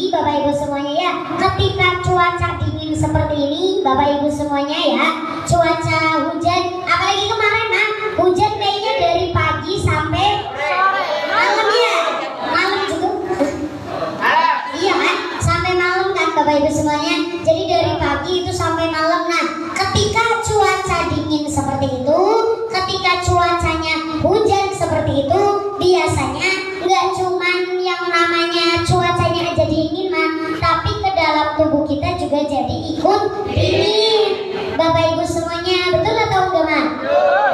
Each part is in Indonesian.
pagi Bapak Ibu semuanya ya, ketika cuaca dingin seperti ini Bapak Ibu semuanya ya, cuaca hujan, apalagi kemarin hujan kayaknya dari pagi sampai malam ya, malam juga. Iya kan, sampai malam kan Bapak Ibu semuanya. Jadi dari pagi itu sampai malam. Nah, ketika cuaca dingin seperti itu, ketika cuacanya hujan seperti itu, biasanya nggak cuman yang namanya cuacanya aja dingin tapi ke dalam tubuh kita juga jadi ikut dingin. Bapak Ibu semuanya, betul atau enggak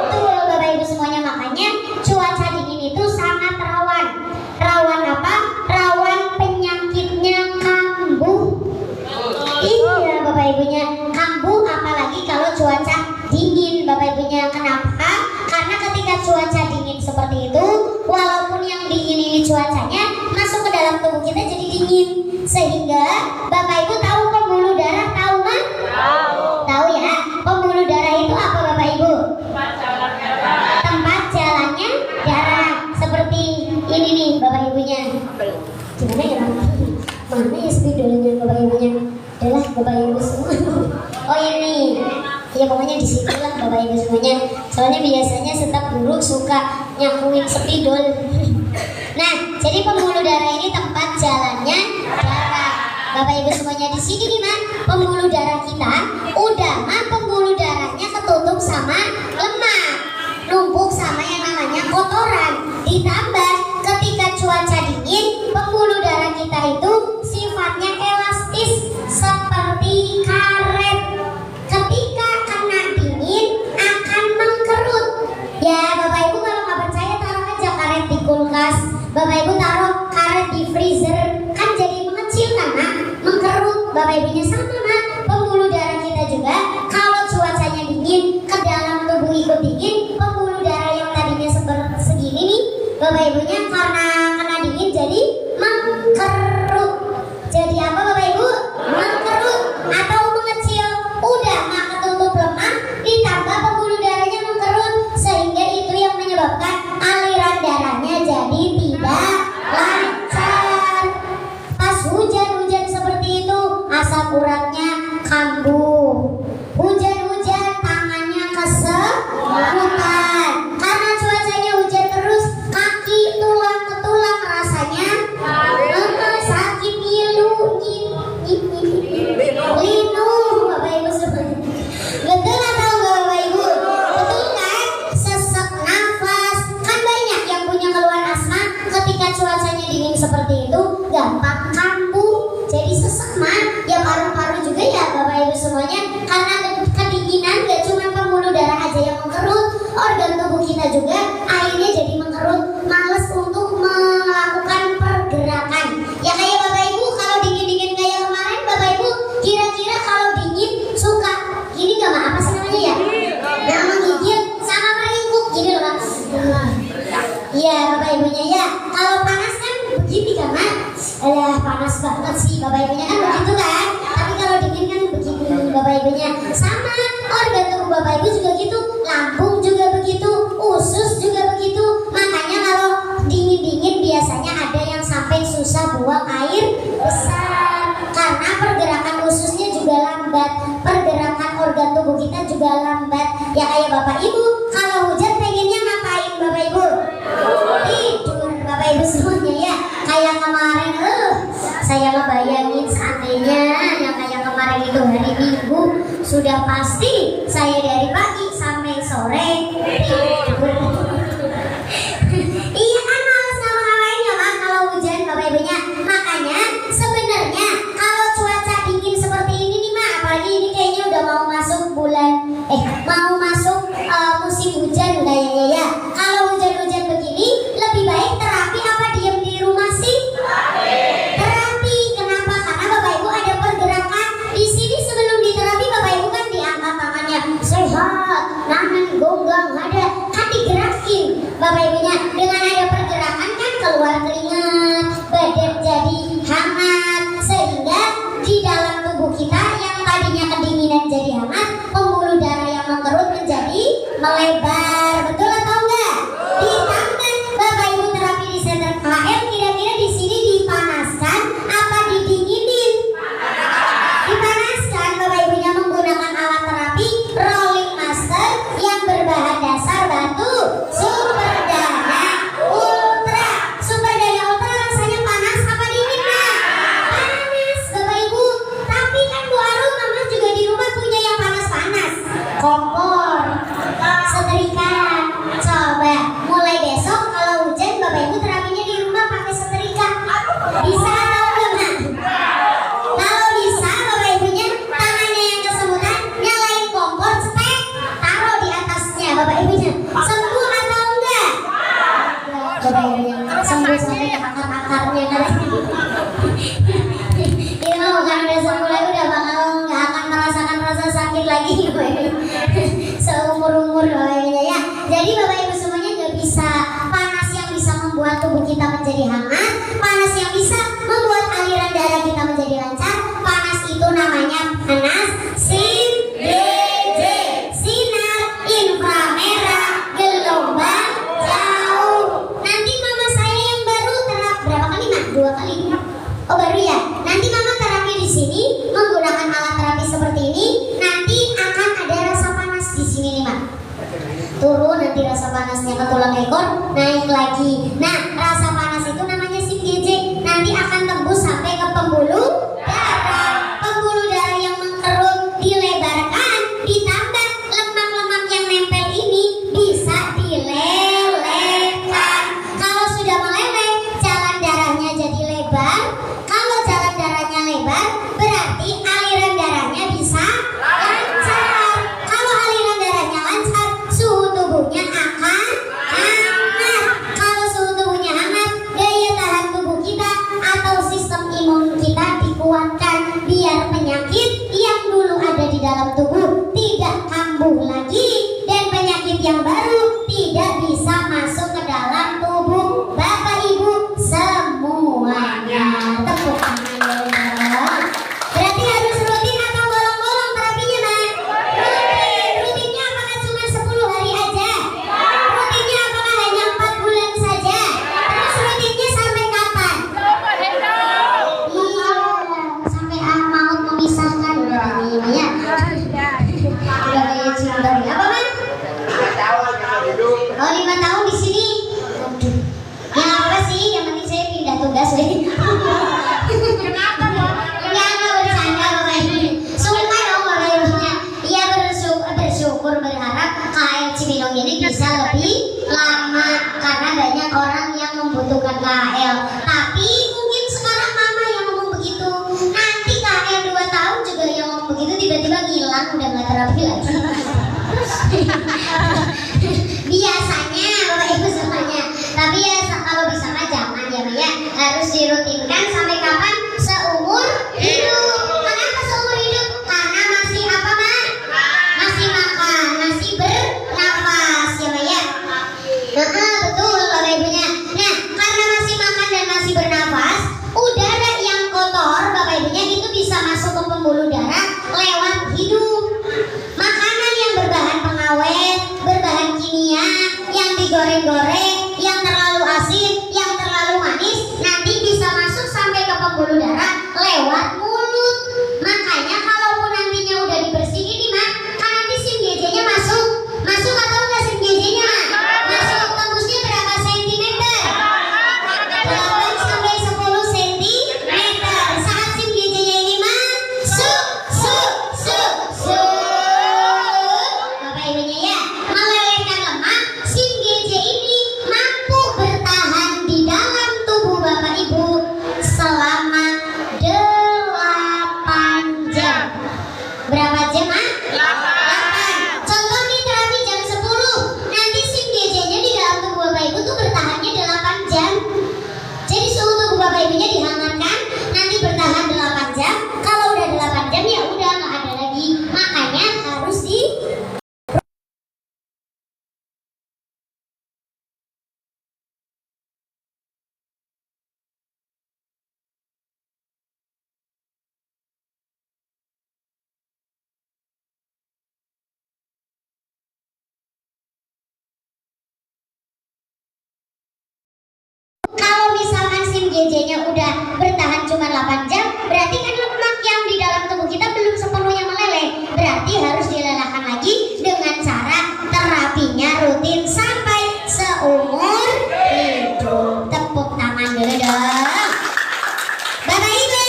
Betul Bapak Ibu semuanya. Makanya cuaca dingin itu sangat rawan. Rawan apa? Rawan penyakitnya kambuh. Iya Bapak Ibunya, kambuh apalagi kalau cuaca dingin Bapak Ibunya. Kenapa? Karena ketika cuaca dingin seperti itu, walaupun yang dingin ini cuacanya masuk ke dalam tubuh kita jadi dingin, sehingga Bapak Ibu tahu pembuluh darah, tahu mah? Tahu ya. Pembuluh darah itu apa Bapak Ibu? Tempat jalannya darah. Seperti ini nih Bapak Ibunya. Gimana ya? Mana ya spidolnya Bapak Ibunya? Adalah Bapak Ibu semua. Oh ini. Ya pokoknya di situ lah Bapak Ibu semuanya. Soalnya biasanya setiap guru suka nyakuin spidol. Nah, jadi pembuluh darah ini tempat jalannya darah. Bapak Ibu semuanya, di sini nih pembuluh darah kita udah pembuluh darahnya ketutup sama lemak, numpuk sama yang namanya kotoran. Ditambah ketika cuaca dingin, pembuluh darah kita itu sifatnya elastis seperti karet. Ketika kena dingin akan mengkerut. Ya Bapak Ibu kalau nggak percaya taruh aja karet di kulkas. Bapak Ibu taruh karet di freezer, kan jadi mengecil kan mengkerut. Bapak Ibunya sama pembuluh darah kita juga kalau cuacanya dingin ke dalam tubuh ikut dingin, pembuluh darah yang tadinya seperti segini nih Bapak Ibunya karena kena dingin jadi mengkerut. Jadi apa Bapak Ibu? Mengkerut atau mengecil. Udah ketutup lemak, ditambah pembuluh darahnya mengkerut, sehingga itu yang menyebabkan aliran darahnya jadi tidak lancar. Pas hujan-hujan seperti itu, asam uratnya kambuh. Hujan-hujan tangannya kesemutan. Karena cuacanya hujan terus, kaki tulang ke tulang rasanya sakit linu Bapak Ibu semuanya. Betul atau enggak Bapak Ibu? Betul kan? Sesak nafas. Kan banyak yang punya keluhan asma ketika cuacanya dingin seperti itu gampang kambuh. Jadi sesak ya paru-paru juga ya Bapak Ibu semuanya. Karena kedinginan gak cuma pembuluh darah aja yang mengkerut, organ tubuh kita juga akhirnya jadi mengkerut, males untuk melakukan pergerakan. Ya kayak Bapak Ibu kalau dingin-dingin kayak kemarin Bapak Ibu kira-kira kalau dingin suka gini gak apa sih namanya ya? Yang menggigil sama meringkuk gini loh. Iya Bapak Ibunya ya. Kalau panas kan begini kan alah panas banget sih Bapak Ibunya kan begitu kan. Tapi kalau dingin kan begini Bapak Ibunya. Sama organ tubuh Bapak Ibu juga gitu, lambung juga begitu, usus juga begitu. Makanya kalau dingin-dingin biasanya ada yang sampai susah buang air besar karena pergerakan ususnya juga lambat, pergerakan organ tubuh kita juga lambat. Ya kayak Bapak Ibu kalau hujan pengennya ngapain Bapak Ibu? Tidur Bapak Ibu semuanya ya. Kayak kemarin saya ngebayangin seandainya yang kayak kemarin itu hari Minggu, sudah pasti saya dari pagi sampai sore tidur. Iya kan males ngapa-ngapain ya kalau hujan Bapak Ibunya. Makanya sebenarnya kalau cuaca dingin seperti ini nih apalagi ini kayaknya udah mau masuk mau masuk musim hujan kayaknya ya. Kalau hujan-hujan begini lebih baik terapi apa diem di rumah sih? Terapi. Kenapa? Karena Bapak Ibu ada pergerakan di sini. Sebelum diterapi Bapak Ibu kan diangkat tangannya sehat Bisa atau enggak? Kalau bisa Bapak Ibunya tangannya yang kesemutan nyalain kompor cetek taruh di atasnya Bapak Ibunya. Sembuh atau enggak? Bapak Ibunya sembuh sampai ke akar-akarnya kan. Ini mah bukan udah sembuh lagi, udah bakal nggak akan merasakan rasa sakit lagi Bapak Ibu. Seumur-umur Bapak Ibunya ya. Jadi Bapak Ibu semuanya nggak bisa panas yang bisa membuat tubuh kita menjadi hangat, panas yang bisa membuat aliran darah kita menjadi lancar. Panas itu namanya panas SIM-GJ, sinar inframerah gelombang jauh. Nanti mama saya yang baru berapa kali Mak? 2 kali. Oh baru ya. Nanti mama terapi di sini menggunakan alat terapi seperti ini. Nanti akan ada rasa panas di sini nih Mak. Turun nanti rasa panasnya ke tulang ekor, naik lagi. Nah rasa panas itu namanya SIM-GJ. Nanti akan tembus sampai ke pembuluh darah. Pembuluh darah yang mengkerut dilebarkan, ditambah lemak-lemak yang nempel ini bisa dilelehkan. Kalau sudah meleleh, jalan darahnya jadi lebar. Kalau jalan darahnya lebar, berarti aliran darahnya bisa lancar. Kalau aliran darahnya lancar, suhu tubuhnya akan hangat. Kalau suhu tubuhnya hangat, daya tahan tubuh kita atau sistem imun kita dikuatkan biar penyakit yang dulu ada di dalam tubuh tidak kambuh lagi dan penyakit yang baru tidak bisa masuk ke dalam tubuh Bapak Ibu semuanya. Tepuk tangan dong. Berarti harus rutin atau bolong-bolong terapinya Mak? Rutin. Rutinnya apakah cuma 10 hari aja? Rutinnya apakah hanya 4 bulan saja? Terus rutinnya sampai kapan? Iya, sampai maut memisahkan udah ini ya. Udah kayak cinta apa Mak? Oh 5 tahun di sini. Aduh. Ya apa sih? Yang penting saya pindah tugas deh. Kenapa dong? Ya nggak bercanda Bapak Ibu. Suka dong Bapak Ibunya. Iya bersyukur berharap KL Cibinong ini bisa lebih lama karena banyak orang yang membutuhkan KL. Tapi mungkin sekarang mama yang ngomong begitu. Nanti KL 2 tahun juga yang ngomong begitu tiba-tiba ngilang udah nggak terapi lagi. Biasanya Bapak Ibu semuanya. Tapi ya kalau bisa mah jangan ya Mak ya. Harus dirutinkan sampai kapan? Seumur hidup. Kenapa seumur hidup? Karena masih apa Mak? Masih makan, masih bernafas ya Mak ya. Betul Bapak Ibunya. Nah karena masih makan dan masih bernafas, udara yang kotor Bapak Ibunya itu bisa masuk ke pembuluh darah lewat hidung. Makanan yang berbahan pengawet, berbahan kimia, yang digoreng-goreng, yang terlalu asin, yang terlalu manis, nanti bisa masuk sampai ke pembuluh darah lewat mulut. Makanya kalaupun nantinya udah dibersihin nih Mak, kan nanti SIM-GJ-nya masuk. Masuk atau enggak SIM-GJ-nya Mak? Masuk. Tembusnya berapa sentimeter? 8 sampai 10 sentimeter. Saat SIM-GJ-nya ini masuk, Bapak Ibunya ya, melelehkan lemak. SIM-GJ ini mampu bertahan di dalam tubuh Bapak Ibu selama 8 jam. Berapa jam Mak? 8. Contoh nih terapi jam 10. Nanti SIM-GJ-nya di dalam tubuh Bapak Ibu tuh bertahannya 8 jam. Jadi suhu tubuh Bapak Ibunya dihangatkan, nanti bertahan 8 jam. Kalau udah 8 jam ya udah nggak ada lagi. Makanya harus di kalau misalkan SIM-GJ-nya udah bertahan cuma 8 jam, berarti kan lemak yang di dalam tubuh kita belum sepenuhnya meleleh. Berarti harus dilelehkan lagi dengan cara terapinya rutin sampai seumur hidup. Tepuk tangan dulu dong. Bapak Ibu,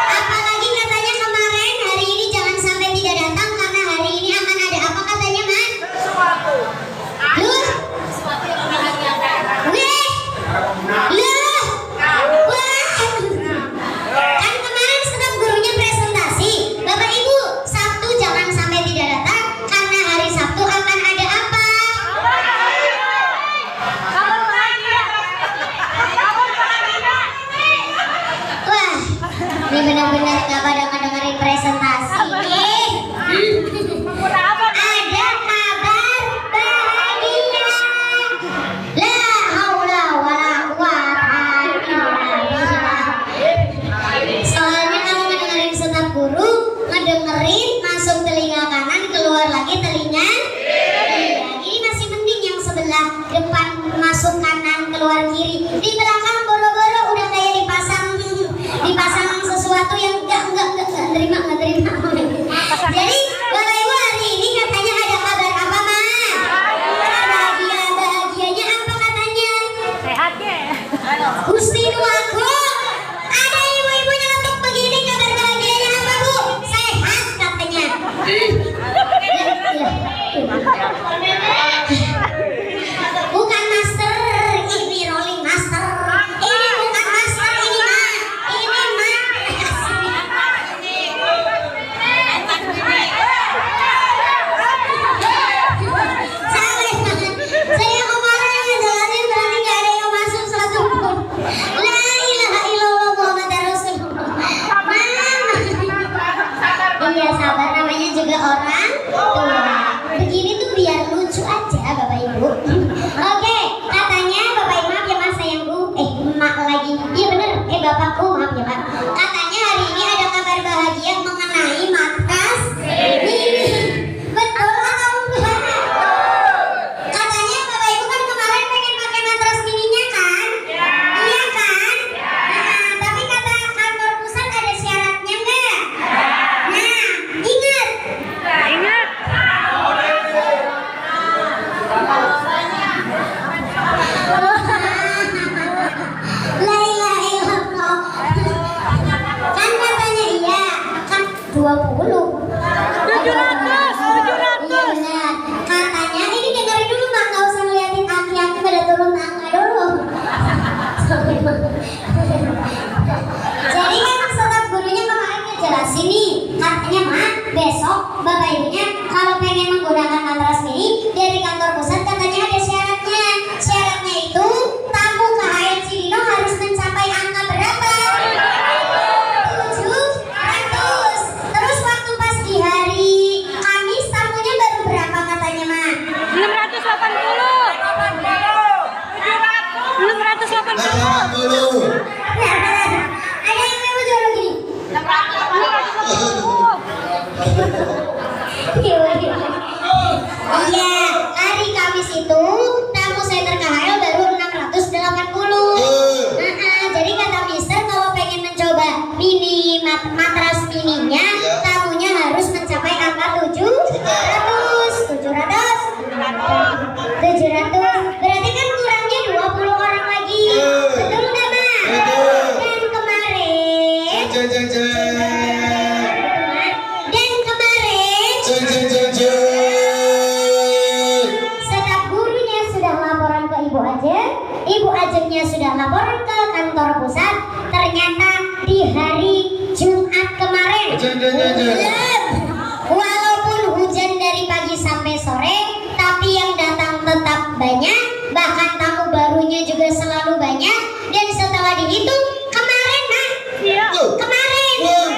apalagi katanya kemarin hari ini jangan sampai tidak datang karena hari ini akan ada apa katanya Mas? Lu? Wih, benar-benar nggak pada ngedengerin presentasi. Ada kabar bahagia. La haula wala quwata illa billah. Soalnya kalau ngedengerin Ustaz Guru, ngedengerin masuk telinga kanan, keluar lagi telinga kiri. Ini masih mending yang sebelah depan masuk kanan, keluar kiri. Di belakang boro-boro udah kayak dipasang sesuatu yang enggak terima. Jadi Bapak Ibu hari ini katanya ada kabar apa, Ma? Bahagianya apa katanya? Sehatnya. Gusti Nuwago. Ada ibu-ibu nyelotok begini, kabar bahagianya apa, Bu? Sehat katanya. Bukan master, ini rolling master. Ini bukan master, ini Ma. Saya kemarin ngejalanin berarti gak ada yang masuk satu pun. La ilaha illallah Muhammad Rasulullah. Iya sabar, namanya juga orang tua. Begini tuh biar lucu aja Bapak Ibu. Oke, katanya Bapak Ibu, maaf ya Mas sayangku. Emak lagi. Iya bener, Bapakku maaf ya Pak. Katanya hari ini ada kabar bahagia mengenai matras mini. Betul atau enggak? Katanya Bapak Ibu kan kemarin pengen pakai matras mininya kan? Iya kan? Nah, tapi kata kantor pusat ada syaratnya enggak? Nah, ingat. Ingat. La ilaha illallah. Kan katanya iya, kan 20. 700. Iya benar. Katanya ini dengerin dulu Mak, nggak usah ngeliatin aki-aki pada turun tangga dulu. Jadi kan Ustaz gurunya kemarin ngejelasin nih, katanya Mak, besok Bapak Ibunya kalau pengen menggunakan matras mini dari kantor pusat katanya ada syaratnya. Syaratnya itu tamu KHL Cibinong harus mencapai angka berapa? 700. Terus waktu pas di hari Kamis tamunya baru berapa katanya Mak? 680. 680. Ada yang mau jual gini? 680. Iya, hari Kamis itu tamu center KHL baru 680. Jadi kata Mister kalau pengen mencoba matras mininya, tamunya harus mencapai angka 700. Berarti kan kurangnya 20 orang lagi. Betul nggak, Ma? Dan kemarin staf gurunya sudah laporan ke Ibu Ajengnya sudah laporan ke kantor pusat. Ternyata di hari Jumat kemarin, walaupun hujan dari pagi sampai sore, tapi yang datang tetap banyak, bahkan tamu barunya juga selalu banyak. Dan setelah dihitung kemarin, Mak, kemarin belum,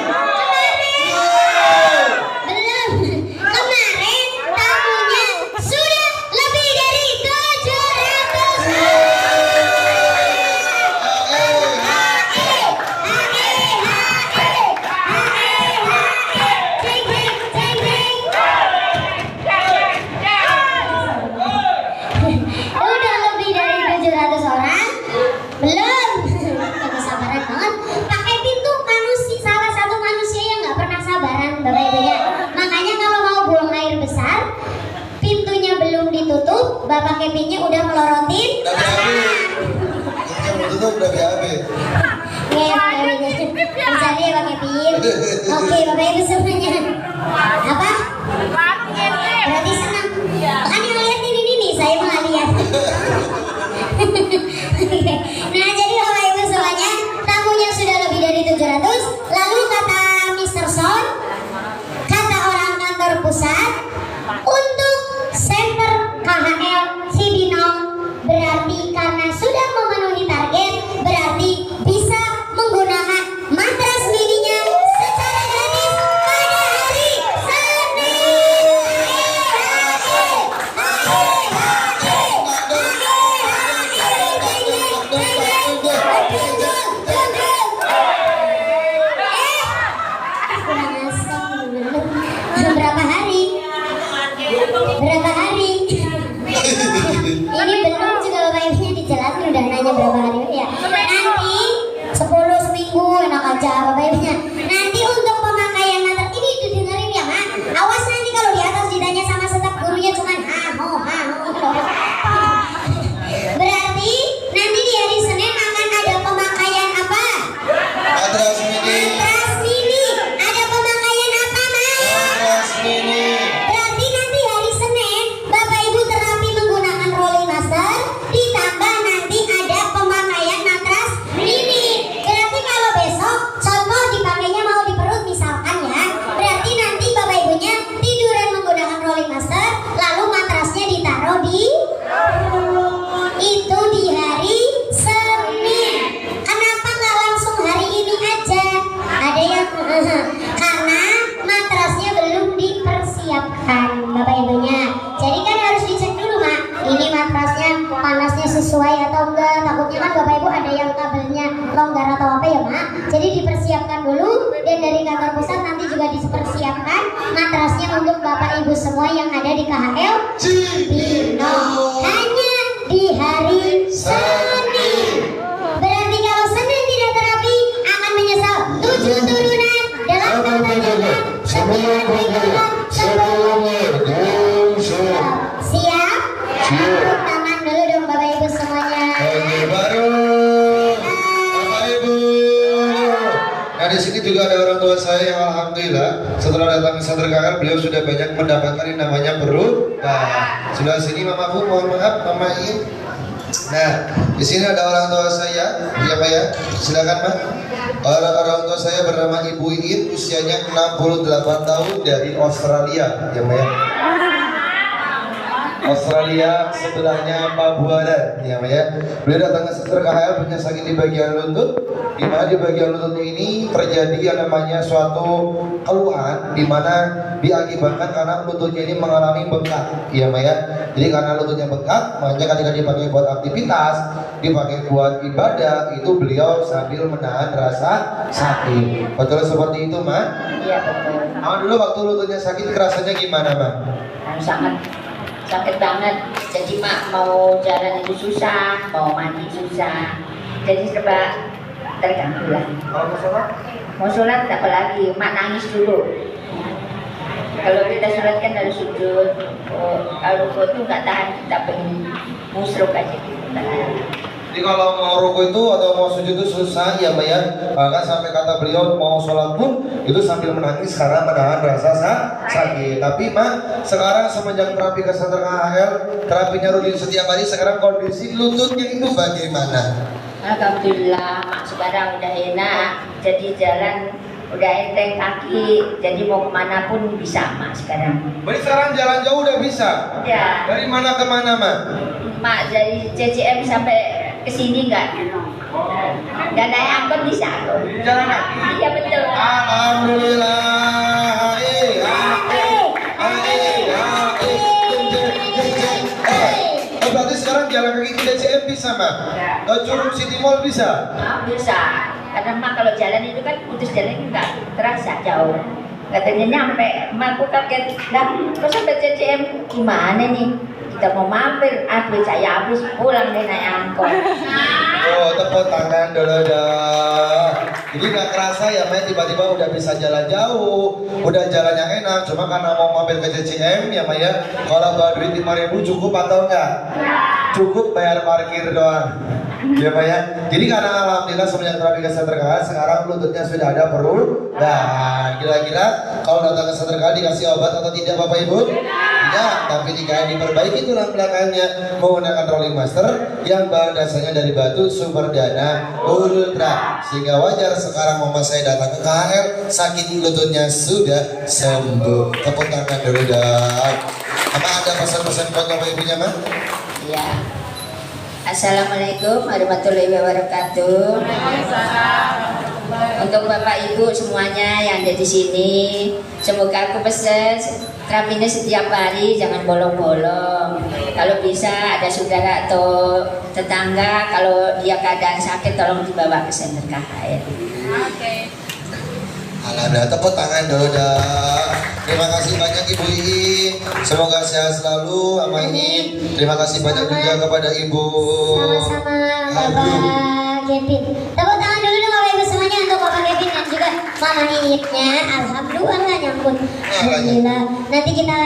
kemarin tamunya sudah lebih dari 700. Udah lebih dari 700 orang. Belum. Kesabaran banget. Pakai pintu salah satu manusia yang nggak pernah sabaran Bapak Ibunya. Makanya kalau mau buang air besar, pintunya belum ditutup, Bapak Kepinnya udah melorotin. Udah BAB. Iya, bisa ya Bapak Kepin. Oke, Bapak Ibu semuanya. Apa? Berarti senang. Kan yang lihat ini nih, saya malah lihat. Nah, jadi Bapak Ibu semuanya, tamunya sudah lebih dari 700. Lalu kata Mr. Son, kata orang kantor pusat, untuk center KHL Cibinong berarti karena sudah memenuhi target, berarti bisa menggunakan matras mininya aja Bapak Ibunya. Nanti untuk pemakaian matras ini didengerin ya Mak. Awas nanti kalau di atas ditanya sama staf gurunya cuman ha ho. Berarti nanti di hari Senin akan ada pemakaian apa? Matras mini. Matras mini. Ada pemakaian apa Mak? Matras mini. Berarti nanti hari Senin Bapak Ibu terapi menggunakan rolling master, ditambah nanti ada pemakaian matras mini. Berarti kalau besok contoh dipakainya mau di perut misalkan ya, berarti nanti Bapak Ibunya tiduran menggunakan rolling master, lalu matrasnya ditaruh di itu di hari Senin. Kenapa nggak langsung hari ini aja? Ada yang karena matrasnya belum dipersiapkan Bapak Ibunya. Jadi kan harus dicek dulu Mak. Ini matrasnya panasnya sesuai atau enggak. Takutnya kan Bapak Ibu ada yang kabelnya longgar atau apa ya Mak. Jadi dipersiapkan dulu dan dari kantor pusat nanti juga dipersiapkan matrasnya untuk Bapak Ibu semua yang ada di KHL Cibino. Hanya di hari Senin. Berarti kalau Senin tidak terapi akan menyesal 7 turunan dalam pertanyaan 9 peringatan sebelumnya. Siap? Tepuk tangan dulu dong Bapak Ibu semuanya. Oke, baru Bapak Ibu. Nah di sini juga ada orang tua saya yang alhamdulillah setelah datang ke Senter KHL beliau sudah banyak mendapatkan yang namanya berubah. Sebelah sini Mamaku, mohon maaf Mama In. Nah di sini ada orang tua saya, ya Pak ya, silakan Pak. Orang tua saya bernama Ibu In, usianya 68 tahun dari Australia, ya Pak ya. Australia sebelahnya Papua dan ya Pak ya. Beliau datang ke Senter KHL punya sakit di bagian lutut, di mana di bagian lutut ini terjadi yang namanya suatu keluhan di mana diakibatkan karena lututnya ini mengalami bengkak, ya Pak ya. Jadi karena lututnya bengkak, makanya ketika dipakai buat aktivitas, dipakai buat ibadah, itu beliau sambil menahan rasa sakit. Betul seperti itu, Ma? Iya betul. Dulu waktu lututnya sakit kerasanya gimana, Ma? Sangat sakit banget. Jadi mak mau jalan itu susah, mau mandi susah. Jadi serba terganggu lah. Kalau mau sholat? Mau sholat apalagi mak nangis dulu. Kalau kita sholat kan harus sujud. Kalau kau tuh nggak tahan, kita pengen musruk aja gitu. Jadi kalau mau ruku itu atau mau sujud itu susah ya Mbak ya. Bahkan sampai kata beliau mau sholat pun itu sambil menangis karena menahan rasa sakit. Tapi Mak sekarang semenjak terapi ke Senter KHL, terapinya rutin setiap hari, sekarang kondisi lututnya itu bagaimana? Alhamdulillah mak sekarang udah enak. Jadi jalan udah enteng kaki. Jadi mau kemana pun bisa mak sekarang. Berarti sekarang jalan jauh udah bisa? Ya. Dari mana ke mana Mak? Mak dari CCM sampai ke sini enggak? Dan naik angkot bisa. Jalan kaki? Iya betul. Alhamdulillah. Berarti sekarang jalan kaki ke DCM bisa Mak? Ke Curug City Mall bisa? Bisa. Karena mak kalau jalan itu kan putus jalan itu enggak terasa jauh. Katanya nyampe, mak aku kaget. Lah, kok sampai CCM gimana nih? Kita mau mampir, duit saya habis, pulang deh naik angkot. Oh, tepuk tangan dulu dah. Jadi nggak kerasa ya, main tiba-tiba udah bisa jalan jauh, udah jalannya enak. Cuma karena mau mampir ke CCM ya, Maya. Kalau bawa duit 5.000 cukup atau enggak? Cukup bayar parkir doang. Ya Pak ya. Jadi karena alhamdulillah semenjak terapi ke Senter KHL sekarang lututnya sudah ada perubahan. Kira-kira kalau datang ke Senter KHL dikasih obat atau tidak Bapak Ibu? Tidak, tapi jika diperbaiki tulang belakangnya menggunakan rolling master yang bahan dasarnya dari batu Superdana Ultra, sehingga wajar sekarang mama saya datang ke KHL sakit lututnya sudah sembuh. Tepuk tangan dulu dong. Apa ada pesan-pesan buat Bapak Ibunya Mak? Iya. Assalamualaikum warahmatullahi wabarakatuh. Untuk Bapak Ibu semuanya yang ada di sini, semoga aku pesen terapinya setiap hari, jangan bolong-bolong. Kalau bisa ada saudara atau tetangga, kalau dia keadaan sakit tolong dibawa ke Senter KHL. Oke. Alhamdulillah, tepuk tangan dulu dah. Terima kasih banyak Ibu Iin. Semoga sehat selalu sama ini. Terima kasih banyak juga kepada Ibu. Sama-sama Bapak Kevin. Tepuk tangan dulu dong Bapak Ibu semuanya untuk Bapak Kevin dan juga Mama Iitnya. Alhamdulillah nyambut. Alhamdulillah. Nanti kita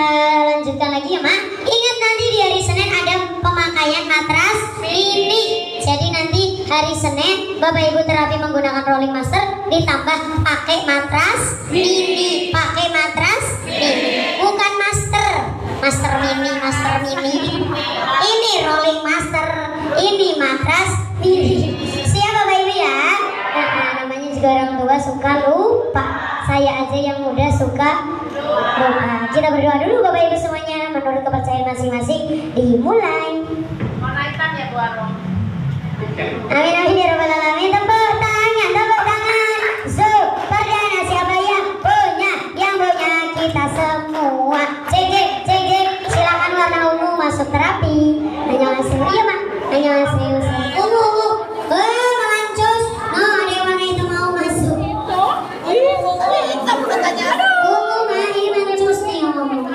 lanjutkan lagi ya, Ma. Ingat nanti di hari Senin ada pemakaian matras mini. Jadi nanti hari Senin Bapak Ibu terapi menggunakan rolling master ditambah pakai matras mini. Pakai matras mini. Bukan master. Master mini. Ini rolling master. Ini matras mini. Siap Bapak Ibu ya? Nah, namanya juga orang tua suka lupa. Saya aja yang muda suka lupa. Kita berdoa dulu Bapak Ibu semuanya menurut kepercayaan masing-masing. Dimulai. Amin amin ya rabbal alamin. Tepuk tangan. So, perdana siapa yang punya? Yang punya kita semua. Cek. Silakan warna ungu masuk terapi. Annyeonghaseyo ya Mak. Annyeonghaseyo. Ungu. Melancus. Nah, ada yang warna itu mau masuk. Ungu mari melancus nih ngomong.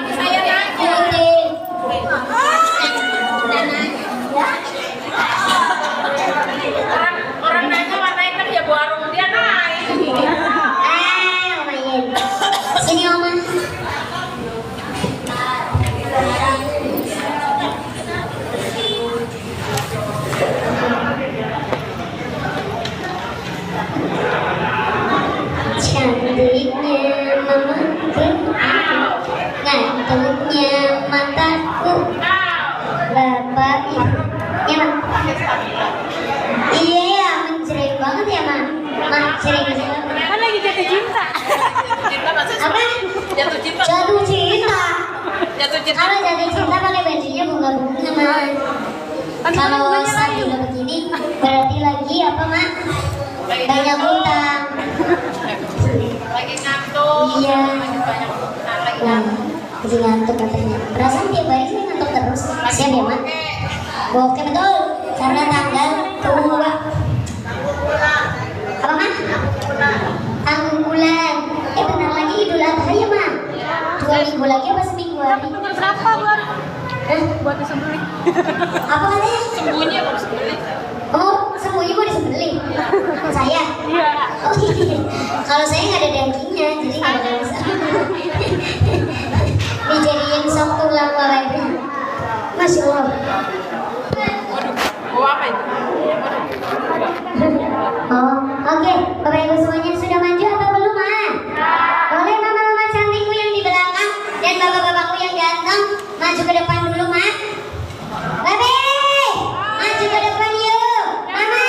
Orang nanya warna hitam ya Bu Arum, dia naik. Lumayan. Sini Oma. Cantiknya mamaku, gantengnya mataku, bapak ibu. Ya Mak. Iya ya, mencereng banget ya Mak. Mak cereng banget. Kan lagi jatuh cinta. Apa? Jatuh cinta. Jatuh cinta. Jatuh cinta. Kalau jatuh cinta pakai bajunya bunga-bunga Mak. Kalau sambil begini berarti lagi apa Mak? Banyak utang. Lagi ngantuk. Iya. Banyak utang lagi Nah, lagi ngantuk katanya. Perasaan tiap hari sih ngantuk terus. Siap ya Mak? Oke betul. Karena tanggal tua. Apa Mak? Tanggung bulan. Bentar lagi Idul Adha ya Mak? 2 minggu lagi apa seminggu lagi? Dapat berapa Bu Arum? Buat disembelih. Apa katanya? Sembunyi apa disembelih? Oh, semuanya mau disembelih? Saya? Iya. Oh iya. Kalau saya nggak ada dagingnya, jadi nggak bakal bisa. Dijadiin sop tulang Bapak Ibu. Masya Allah. Mau apa itu? Oh, oke. Bapak Ibu semuanya sudah maju atau belum, Ma? Boleh mama-mama cantikku yang di belakang dan bapak-bapakku yang ganteng maju ke depan dulu, Ma. Babe, maju ke depan yuk. Mama,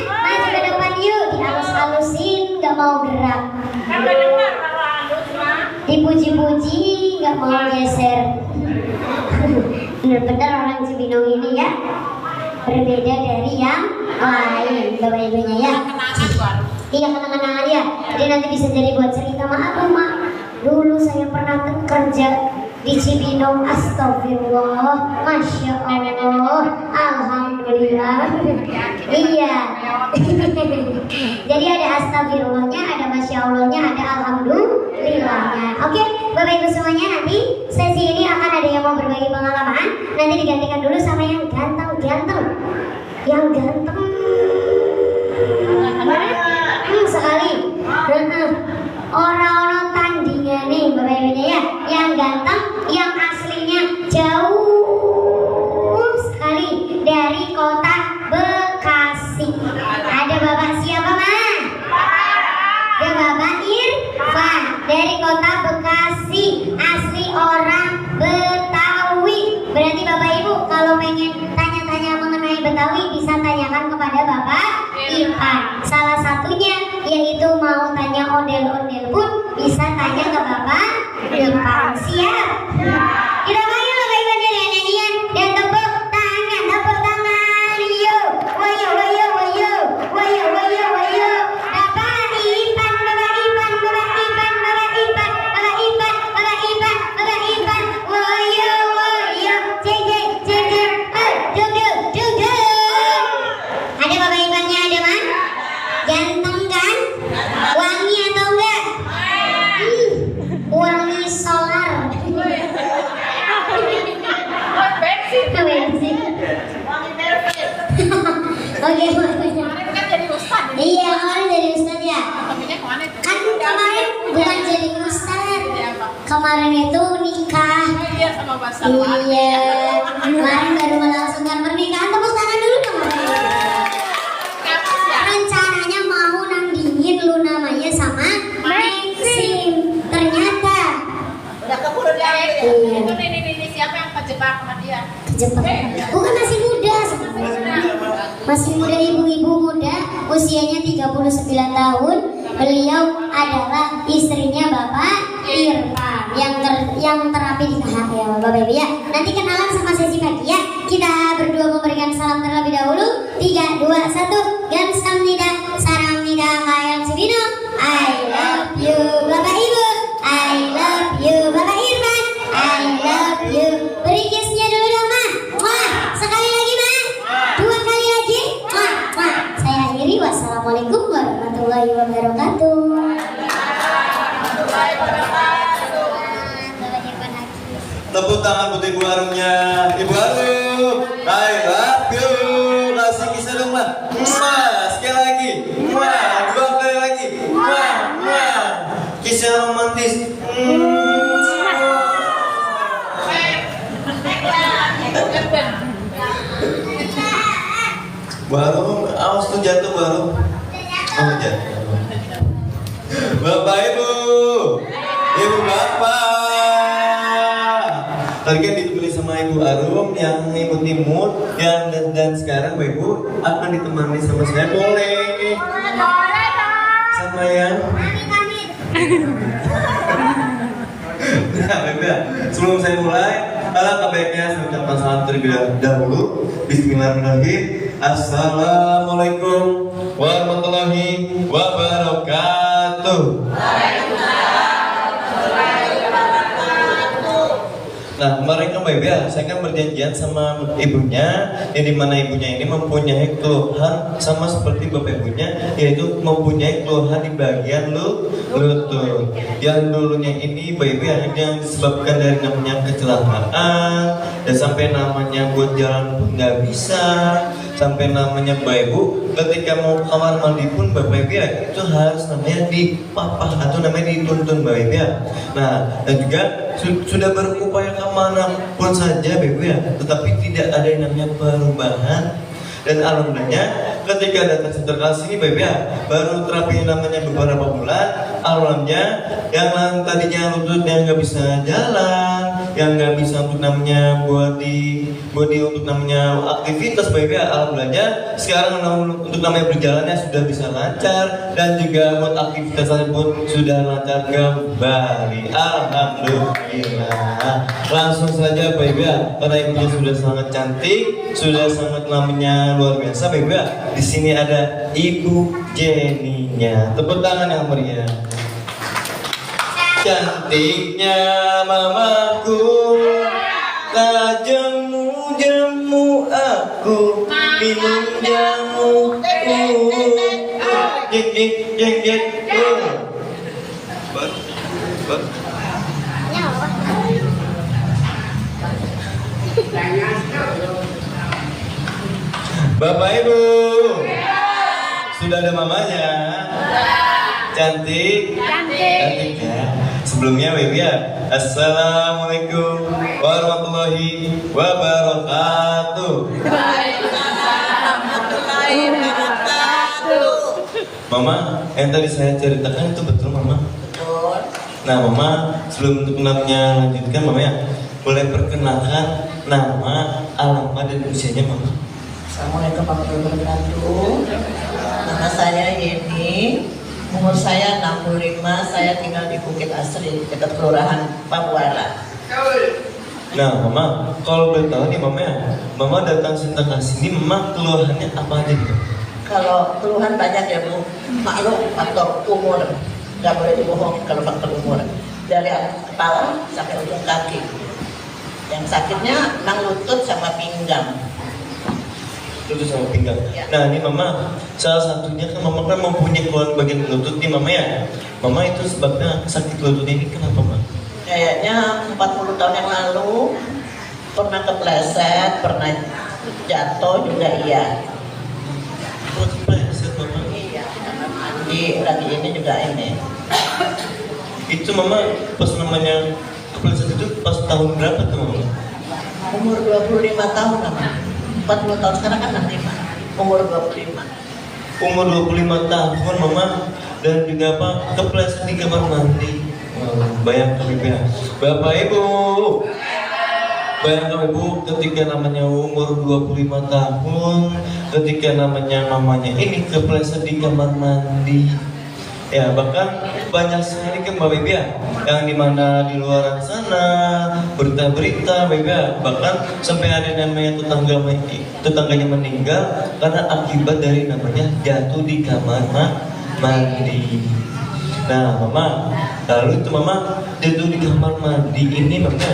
maju ke depan yuk. Dihalus-halusin, nggak mau gerak. Kagak dengar kalau halus mah. Dipuji-puji, nggak mau geser. Bener-bener orang Cibinong ini ya berbeda dari yang lain, Bapak Ibunya ya. Kenangan Bu Arum. Iya, kenangan-kenangan ya. Jadi nanti bisa jadi buat cerita. Maaf Mak, dulu saya pernah kerja di Cibinong. Astagfirullah, Masya Allah, Alhamdulillah. Iya. Jadi ada astagfirullahnya, ada Masya Allahnya, ada Alhamdulillahnya. Oke, Bapak Ibu semuanya, nanti sesi ini akan ada yang mau berbagi pengalaman. Nanti digantikan dulu sama yang ganteng-ganteng. Yang ganteng sekali. Orang-orang tandingan nih Bapak Ibu ya. Yang ganteng, yang aslinya jauh sekali dari kota Bekasi. Ada Bapak siapa Mas? Ada Bapak Irfan dari kota Bekasi, asli orang Betawi. Berarti Bapak Ibu kalau pengen tanya-tanya mengenai Betawi bisa tanyakan kepada Bapak Irfan. Salah satunya yaitu mau tanya ondel-ondel pun bisa tanya ke Bapak Irfan. Siap? Kita main Bapak Ibu nyanyian dan tepuk tangan. Yo, wayo, wayo, wayo, wayo, wayo, wayo. Bapak Irfan, Bapak Irfan, Bapak Irfan, Bapak Irfan, Bapak Irfan, Bapak Irfan, Bapak Irfan. Wayo, wayo, jeng, jeng, duduk. Ada Bapak Irfannya ada Mas? Ganteng kan? Wangi atau enggak? Wangi solar. Bensin. Oke, Kemarin kan jadi ustad. iya kemarin jadi Ustaz ya. Tapinya kemarin itu nikah. Oh iya sama Mas Salwan. Iya, kemarin baru melangsungkan pernikahan. Tepuk tangan dulu dong. Kapan ya? Rencananya mau nandingin lu namanya sama Maxim. Ternyata Udah keburu dia. Iya. Itu ini siapa yang kejebak sama dia? Jepang. Bukan masih muda sebenarnya. Masih muda, ibu-ibu muda, usianya 39 tahun. Beliau adalah istrinya Bapak Irfan yang terapi di KHL, Bapak Ibu ya. Nanti kenalan sama sesi pagi ya. Kita berdua memberikan salam terlebih dahulu. 3, 2, 1. Gamsamnida, saramnida, kayang subino. I love you Bapak Ibu. I love you Bapak Irfan. I love you. Beri kiss-nya dulu dong, Ma. Wah, sekali lagi, Ma. 2 kali lagi. Wah, wah. Saya akhiri. Wassalamualaikum warahmatullahi wabarakatuh. Tepuk tangan buat Ibu Arumnya. Ibu Arum, I love you. Kasih kisah dong, Ma. Sekali lagi. 2 kali lagi. Kisah romantis. Baru, awas tuh jatuh baru. Oh jatuh. Bapak Ibu, Ibu Bapak. Tadi kan ditulis sama Ibu Arum yang imut-imut, yang dan sekarang Bapak Ibu akan ditemani sama saya, boleh? Sama yang Nah, sebelum saya mulai, alangkah baiknya saya ucapkan salam terlebih dahulu. Bismillahirrahmanirrahim. Assalamualaikum warahmatullahi wabarakatuh. Nah, kemarin kan Baby, saya kan berjanjian sama ibunya, yang dimana ibunya ini mempunyai keluhan sama seperti bapak ibunya, yaitu mempunyai keluhan di bagian lutut. Yang dulunya ini Baby yang disebabkan dari namanya kecelakaan, dan sampai namanya buat jalan pun nggak bisa, sampai namanya Bapak Ibu ketika mau kamar mandi pun Bapak Ibu itu harus namanya dipapah atau namanya dituntun Bapak Ibu. Nah, dan juga sudah berupaya kemana pun saja Bapak ya, tetapi tidak ada yang namanya perubahan. Dan alhamdulillahnya ketika datang sentra sini Bapak ya, baru terapi namanya beberapa bulan, alhamdulillah yang tadinya lututnya nggak bisa jalan, yang nggak bisa untuk namanya body untuk namanya aktivitas Bapak ya, alhamdulillahnya sekarang untuk namanya berjalannya sudah bisa lancar, dan juga buat aktivitas pun sudah lancar kembali, alhamdulillah. Langsung saja Bapak ya, karena ibunya sudah sangat cantik, sudah sangat namanya luar biasa Bapak ya. Di sini ada Ibu Jenny-nya. Tepuk tangan yang meriah. Cantiknya mamaku, tak jemu aku, minum jamu. Jeng. Bapak Ibu, sudah ada mamanya? Cantik ya. Sebelumnya Baby ya, assalamualaikum warahmatullahi wabarakatuh. Mama, yang tadi saya ceritakan itu betul Mama? Betul. Nah Mama, sebelum untuk namanya lanjutkan Mama ya, boleh perkenalkan nama, alamat dan usianya Mama. Assalamualaikum warahmatullahi wabarakatuh. Nama saya Yeni, umur saya 65, saya tinggal di Bukit Asri, dekat Kelurahan Pabuara. Nah Mama, kalau boleh tahu nih Mama ya, Mama datang sentra sini, Mama keluhannya apa aja gitu? Kalau keluhan banyak ya Bu, maklum faktor umur, nggak boleh dibohongin kalau faktor umur. Dari kepala sampai ujung kaki. Yang sakitnya nang lutut sama pinggang. Lutut sama pinggang. Ya. Nah ini Mama, salah satunya kan Mama kan mempunyai keluhan bagian lutut nih Mama ya. Mama itu sebabnya sakit lutut ini kenapa Mama? Kayaknya 40 tahun yang lalu pernah kepleset, pernah jatuh juga iya. Kepleset Mama? Iya, mandi lagi ini juga ini. Itu Mama pas namanya pas tahun berapa tuh mama? Umur 25 tahun apa? 40 tahun sekarang kan 65. Umur 25. Umur 25 tahun mama, dan juga apa, kepleset di kamar mandi. Bayangkan ibu ya, bapak ibu, bayangkan ibu ketika namanya umur 25 tahun, ketika namanya mamanya ini kepleset di kamar mandi. Ya bahkan banyak sekali kan bapak ibu ya, yang dimana di luar sana berita-berita bapak ibu ya, bahkan sampai ada namanya tetangganya meninggal karena akibat dari namanya jatuh di kamar mandi. Nah mama, lalu itu mama jatuh di kamar mandi ini mama,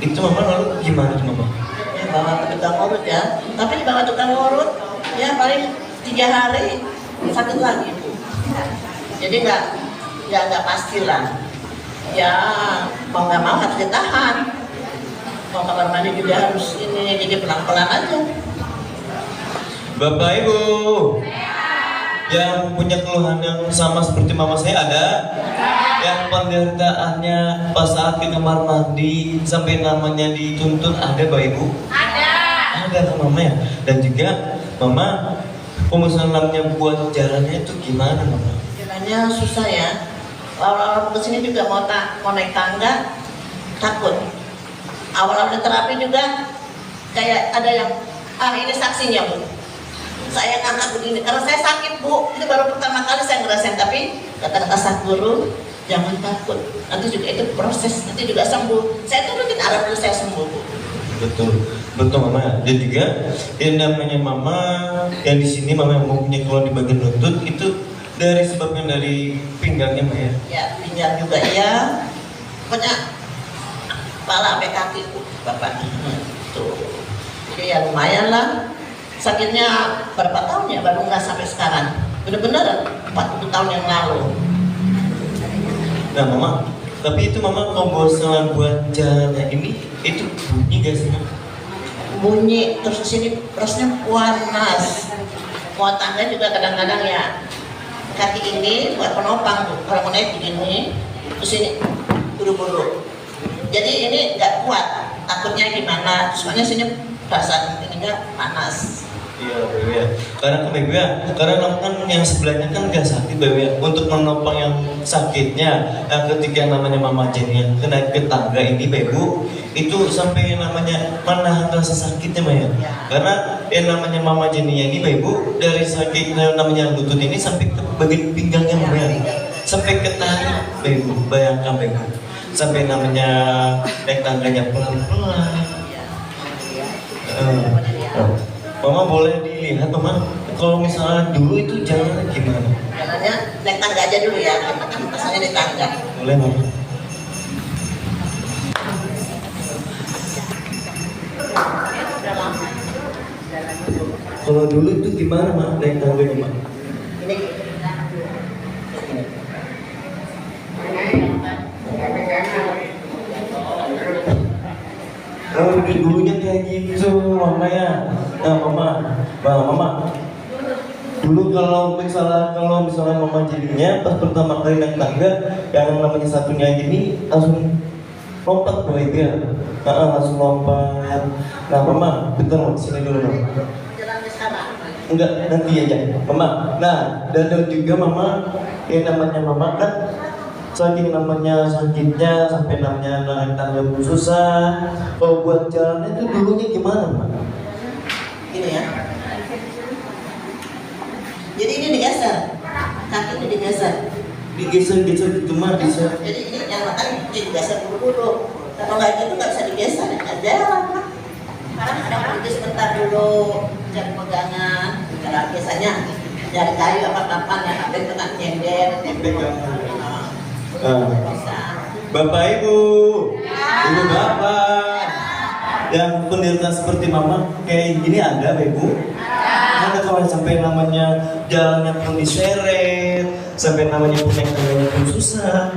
itu mama lalu gimana tuh mama? Ya, bawa tukang urut ya. Tapi di bawah tukang urut ya paling 3 hari sakit lagi Bu. Jadi nggak pasti lah. Ya mau nggak mau harus ditahan. Mau kamar mandi juga harus ini, jadi pelan-pelan aja. Bapak ibu yang punya keluhan yang sama seperti mama saya ada? Yang penderitaannya pas saat ke kamar mandi sampai namanya dituntun ada bapak ibu? Ada kan mama ya? Dan juga mama pemesanannya buat jalannya itu gimana mama? Jalannya susah ya. Awal-awal kesini juga mau naik tangga takut. Awal-awal terapi juga kayak ada yang ini saksinya Bu. Saya ngangkat begini karena saya sakit Bu. Itu baru pertama kali saya ngerasain, tapi kata-kata sang guru jangan takut. Nanti juga itu proses, nanti juga sembuh. Saya turutin arah dulu saya sembuh Bu. Betul mama. Dan juga yang namanya mama yang di sini mama yang mau punya keluhan di bagian lutut itu dari sebabnya dari pinggangnya mama ya. Ya pinggang juga ya. Pokoknya kepala sampai kaki Bu, Bapak. Tuh. Jadi ya lumayan lah. Sakitnya berapa tahun ya baru nggak sampai sekarang. Bener-bener 40 tahun yang lalu. Nah mama, tapi itu mama kombosan buat jalannya ini itu bunyi gak sih mama? Bunyi terus sini rasanya panas. Mau tangga juga kadang-kadang ya kaki ini buat penopang Bu. Kalau mau naik begini terus ini buru-buru. Jadi ini nggak kuat. Takutnya gimana? Soalnya sini rasa ininya panas. Iya baby ya. Karena kan baby ya, karena kan yang sebelahnya kan gak sakit baby ya. Untuk menopang yang sakitnya, ketika namanya mama Jenny yang kena ke tangga ini baby, itu sampai namanya menahan rasa sakitnya Maya. Karena yang namanya mama Jenny ini baby, dari sakit namanya lutut ini sampai ke bagian pinggangnya Maya, sampai ke tarik baby. Bayangkan baby, sampai namanya naik tangganya pelan-pelan. Mama boleh dilihat mama, kalau misalnya dulu itu jalannya gimana? Jalannya naik tangga aja dulu ya, kan pasannya naik tangga. Boleh mama. Kalau dulu itu gimana mak naik tangganya mak? Ini Kalau dulunya kayak gitu mama ya. Nah mama, dulu kalau misalnya mama jadinya pas pertama kali naik tangga yang namanya satunya ini langsung lompat ke itu ya. Langsung lompat. Nah mama, bentar mau sini dulu dong. jalannya sekarang. Enggak, nanti aja mama. Nah dan juga mama yang namanya mama kan saking namanya sakitnya sampai namanya naik tangga pun susah. Kalau buat jalannya itu dulunya gimana mak? Gini ya. Jadi ini digeser, kaki ini digeser. Digeser-geser gitu mah bisa. Jadi ini yang makan digeser buru-buru. Kalau nggak gitu nggak bisa digeser, nggak jalan kan. Sekarang ada berhenti sebentar dulu, cari pegangan. Kalau biasanya dari kayu apa papan yang ada dengan nyender. Bisa. Bapak ibu bapak yang penderita seperti mama kayak gini ada ibu? Ada kalau sampai namanya jalannya pun diseret, sampai namanya pun naik tangganya pun susah.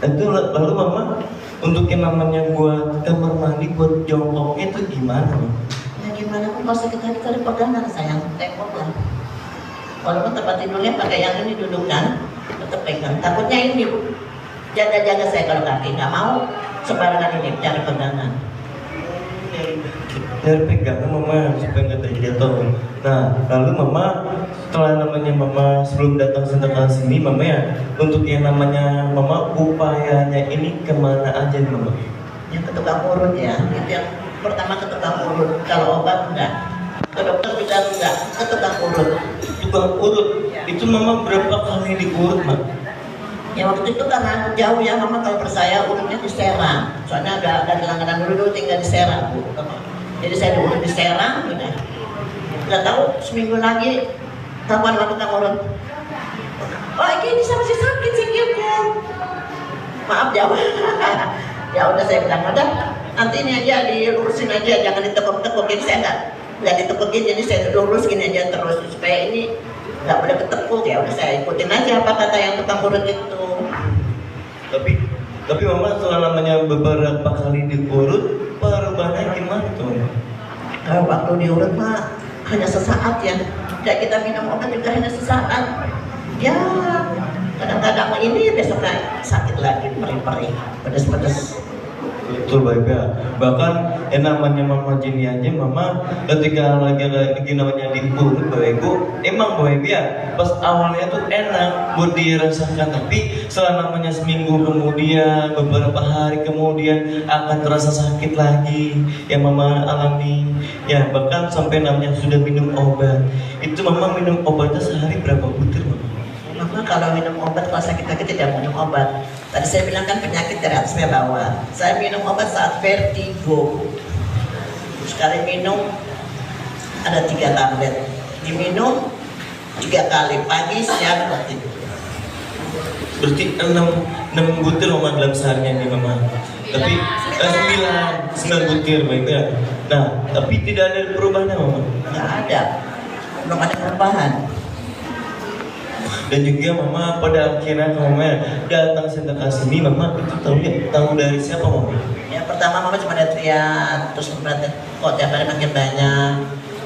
Itu lalu mama untuk yang namanya buat kamar mandi buat jongkoknya itu gimana? Ya gimana pun kalau sakit hati kali pegangan sayang, tengok lah. Walaupun tempat tidurnya pakai yang ini duduk kan, tetap pegang. Takutnya ini Bu, jaga-jaga saya kalau kaki nggak mau sembarangan ini cari pegangan. Dari pegangan mama supaya nggak terjatuh. Nah lalu mama setelah namanya mama sebelum datang sentuhan sini mama ya untuk yang namanya mama upayanya ini kemana aja nih mama? Yang ke tukang urut ya, itu yang pertama ke tukang urut. Kalau obat enggak, ke dokter juga enggak, ke tukang urut. Tukang urut itu mama berapa kali diurut mak? Ya waktu itu karena jauh ya mama, kalau percaya urutnya di Serang. Soalnya ada langganan dulu tinggal di Serang Bu. Jadi saya diurut di Serang, udah. Nggak tahu seminggu lagi telepon sama tukang urut. Oh ini masih sakit sikitnya. Maaf jauh. Ya udah saya bilang udah nanti ini aja dilurusin aja, jangan ditekuk-tekukin. Saya nggak ditepukin, jadi saya lurus gini aja terus supaya ini nggak boleh ketekuk. Ya udah saya ikutin aja apa kata yang tukang urut itu. Tapi mama setelah namanya beberapa kali diurut perubahannya gimana tuh? Kalau waktu diurut mah hanya sesaat ya. Kayak kita minum obat juga hanya sesaat. Ya kadang-kadang ini besoknya sakit lagi, perih-perih, pedes-pedes. Betul baik ya. Bahkan yang namanya mama Jenny aja mama ketika lagi namanya diurut baik ibu emang baik ya pas awalnya tuh enak buat dirasakan, tapi setelah namanya seminggu kemudian beberapa hari kemudian akan terasa sakit lagi yang mama alami ya. Bahkan sampai namanya sudah minum obat, itu mama minum obatnya sehari berapa butir mama? Mama kalau minum obat, kalau sakit-sakit tidak minum obat. Tadi saya bilang kan penyakit dari atas ke bawah. Saya minum obat saat vertigo. Sekali minum ada 3 tablet. Diminum 3 kali, pagi, siang, waktu itu. Berarti 6 butir mama dalam seharinya nih mama. Tapi 9 butir baik ya. Nah tapi tidak ada perubahannya mama. Nggak ada, belum ada perubahan. Dan juga mama pada akhirnya mama datang sentuhan sini mama itu tahu dari siapa mama? Ya pertama mama cuma ada teriak, terus berarti kok tiap hari makin banyak.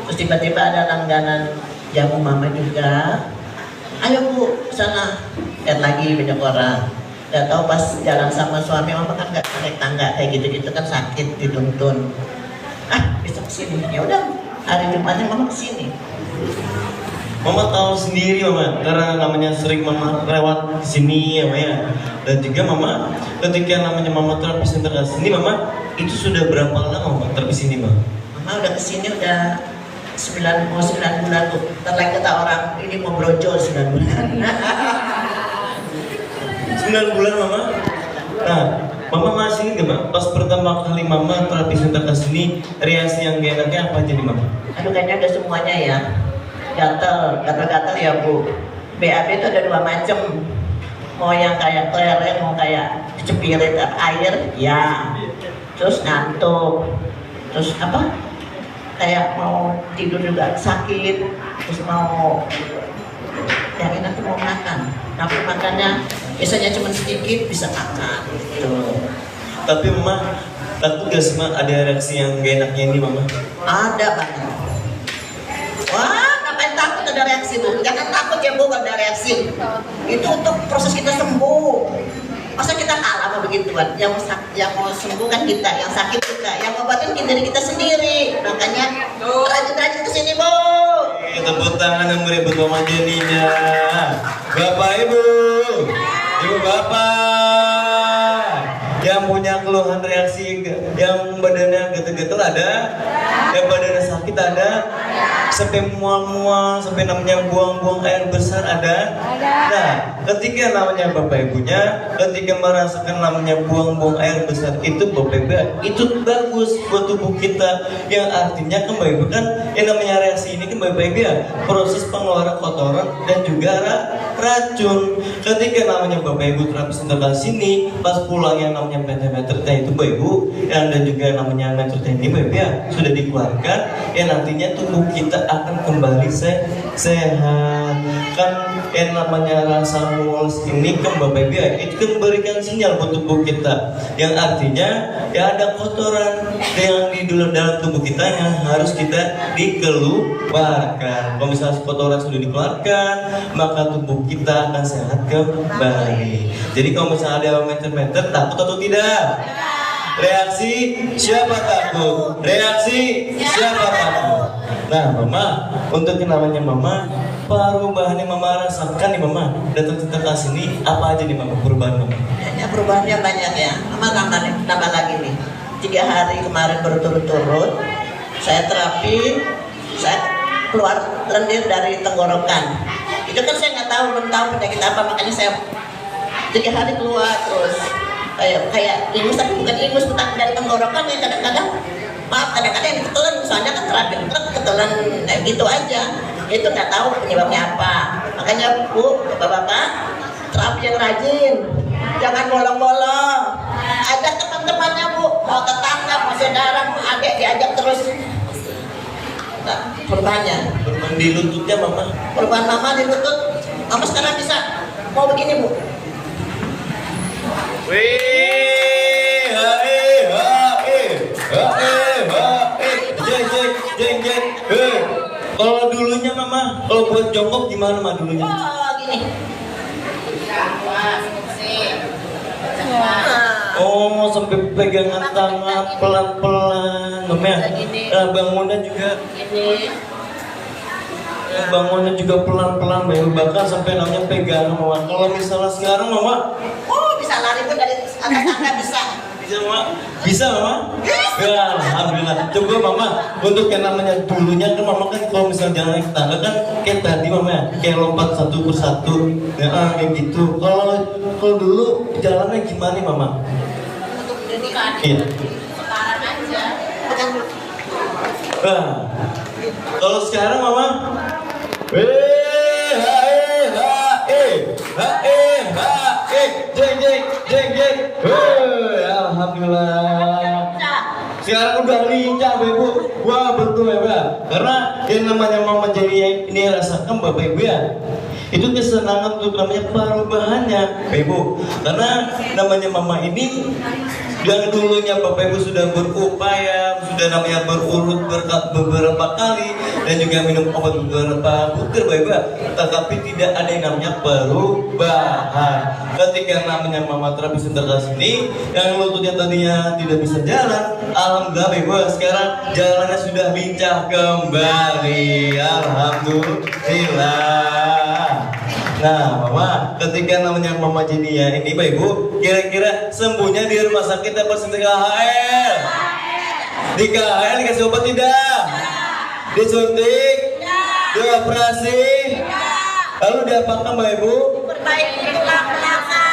Terus tiba-tiba ada langganan jamu mama juga. Ayo bu, sana lihat lagi banyak orang. Gak tahu pas jalan sama suami mama kan nggak naik tangga kayak gitu-gitu kan sakit dituntun. Bisa kesini. Ya udah hari Jumatnya mama kesini. Mama tahu sendiri mama karena namanya sering mama lewat sini ya mama ya. Dan juga mama ketika namanya mama terapi sentuhan sini mama itu sudah berapa lama mama terapi sini mama? Mama udah kesini udah 9 bulan tuh. Terlalu kata orang ini mau brojol 9 bulan. 9 bulan mama. Nah, mama masih ingat nggak pas pertama kali mama terapi sentuhan sini reaksi yang gak enaknya apa jadi mama? Aduh kayaknya ada semuanya ya. Gatal ya bu. BAB itu ada 2 macam. Mau yang kayak kelereng, mau kayak cepirit air, ya. Terus ngantuk. Terus apa? Kayak mau tidur juga sakit. Terus mau yang enak tuh mau makan. Nafsu makannya biasanya cuma sedikit bisa makan. Gitu. Tapi mama takut gak sih ma ada reaksi yang gak enaknya ini mama? Ada banget. Wah, ngapain takut ada reaksi bu? Jangan takut ya bu kalau ada reaksi. Itu untuk proses kita sembuh. Masa kita kalah sama begituan? Yang mau sembuh kan kita, yang sakit kita, yang obatin diri kita sendiri. Makanya rajin-rajin kesini bu. Tepuk tangan yang beri buat mama Jenny-nya. Bapak ibu, ibu bapak yang punya keluhan reaksi yang badannya gatel-gatel ada, yang badannya sakit ada, sampai mual-mual, sampai namanya buang-buang air besar ada. Nah, ketika namanya bapak ibunya, ketika merasakan namanya buang-buang air besar itu bapak ibu, itu bagus buat tubuh kita. Yang artinya kan bapak ibu kan, yang namanya reaksi ini kan bapak ibu ya, proses pengeluaran kotoran dan juga racun. Ketika namanya bapak ibu terapi sentuhan sini, pas pulang yang namanya meter-meternya itu bapak ibu, dan juga namanya meternya ini bapak ibu ya, sudah dikeluarkan, yang nantinya tubuh kita akan kembali sehat. Kan yang namanya rasa mulus ini kan bapak ibu ya, itu kan memberikan sinyal buat tubuh kita, yang artinya ya ada kotoran yang di dalam tubuh kita yang harus kita dikeluarkan. Kalau misalnya kotoran sudah dikeluarkan, maka tubuh kita akan sehat kembali. Jadi kalau misalnya ada meter-meter takut atau tidak? Reaksi siapa takut? Reaksi siapa takut? Nah mama, untuk yang namanya mama, perubahan yang mama rasakan nih mama datang ke sini apa aja nih mama perubahan mama? Ya, perubahannya banyak ya. Mama nambah lagi nih. 3 hari kemarin berturut-turut saya terapi, saya keluar lendir dari tenggorokan. Itu kan saya nggak tahu, belum tahu penyakit apa, makanya saya 3 hari keluar terus kayak ingus, tapi bukan ingus dari tenggorokan ya, kadang-kadang maaf kadang-kadang yang ketelan, soalnya kan terapi ketelan gitu aja, itu nggak tahu penyebabnya apa. Makanya Bu, bapak-bapak, terapi yang rajin, jangan bolong-bolong, ajak teman-temannya Bu, mau tetangga, mau saudara, mau adik, diajak terus. Nah, perubahannya, Perubahan di lututnya mama. perubahan mama di lutut, mama sekarang bisa mau begini Bu. Wih, jeng. Kalau dulunya mama, kalau buat jongkok gimana mah dulunya? Oh gini. Oh, sampai pegangan tangan pelan-pelan, mama ya. Bangunan juga. Bangunnya juga pelan-pelan, bahkan sampai namanya pegangan mama. Kalau misalnya sekarang mama, Bisa lari pun dari atas tangga bisa. bisa mama? Bisa mama? Ya, alhamdulillah. Coba mama, untuk yang namanya dulunya kan mama kan kalau misalnya jalan naik tangga kan kayak tadi mama ya, kayak lompat satu persatu, ya kayak gitu. Kalau dulu jalannya gimana mama? Untuk ini kan Iya. sekarang aja. Nah, kalau sekarang mama, jeng, alhamdulillah. Sekarang udah lincah Ibu. Wah betul ya Pak. Karena yang namanya mama jadi ini rasakan Bapak Ibu ya. Itu kesenangan untuk namanya perubahannya Ibu. Karena namanya mama ini yang dulunya Bapak Ibu sudah berupaya, sudah namanya berurut beberapa kali dan juga minum obat beberapa butir Bapak Ibu, tetapi tidak ada yang namanya perubahan. Ketika namanya mama terapi center sini, yang lututnya tadinya tidak bisa jalan, alhamdulillah Bapak Ibu sekarang jalannya sudah lincah kembali. Alhamdulillah. Nah, mama, ketika namanya mama jadi ya ini, Bapak Ibu, kira-kira sembuhnya di rumah sakit apa di KHL? Di KHL dikasih obat tidak? Disuntik? Dioperasi? Lalu diapakan, Bapak Ibu?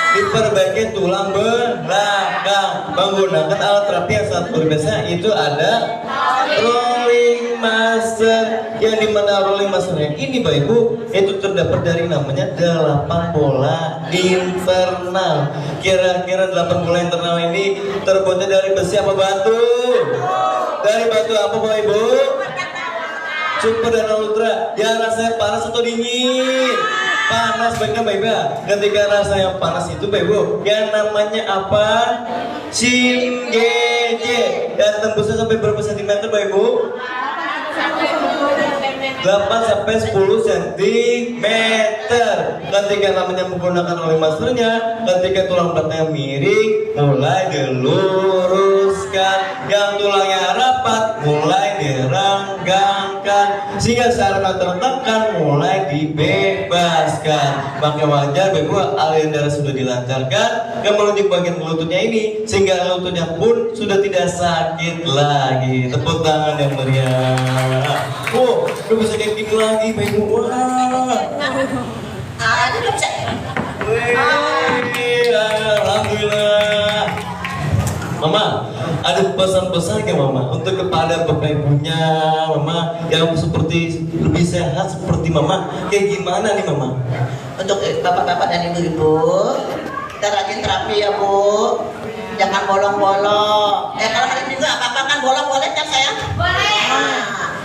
Diperbaiki tulang belakang menggunakan alat terapi yang sangat luar biasa. Itu ada rolling master, yang dimana rolling masternya ini Bapak Ibu itu terdapat dari namanya 8 bola internal. Kira-kira 8 bola internal ini terbuatnya dari besi apa batu? Dari batu apa Bapak Ibu? Super dan ultra. Ya rasanya panas atau dingin? Panas baiknya Bapak Ibu. Ketika rasanya panas itu Bapak Ibu, yang namanya apa? Shingeje. Dan tembusnya sampai berapa sentimeter Bapak Ibu? 8 sampai 10 cm. Ketika namanya menggunakan rolling masternya, ketika tulang belakangnya miring, mulai diluruskan. Yang tulangnya rapat, mulai direnggangkan. Sehingga sarana tertekan mulai dibebaskan. Maka wajar Bapak Ibu, aliran darah sudah dilancarkan ke menuju bagian lututnya ini, sehingga lututnya pun sudah tidak sakit lagi. Tepuk tangan yang meriah. Oh, udah bisa kayak gini lagi Bapak Ibu. Wah. Ini udah bisa. Wih, alhamdulillah. Mama, ada pesan-pesan ke Mama untuk kepada Bapak Ibunya Mama yang seperti lebih sehat seperti Mama, kayak gimana nih Mama? Untuk bapak-bapak dan ibu-ibu, kita rajin terapi ya Bu. Jangan bolong-bolong. Kalau hari Minggu apa-apa kan bolong boleh kan sayang? Boleh.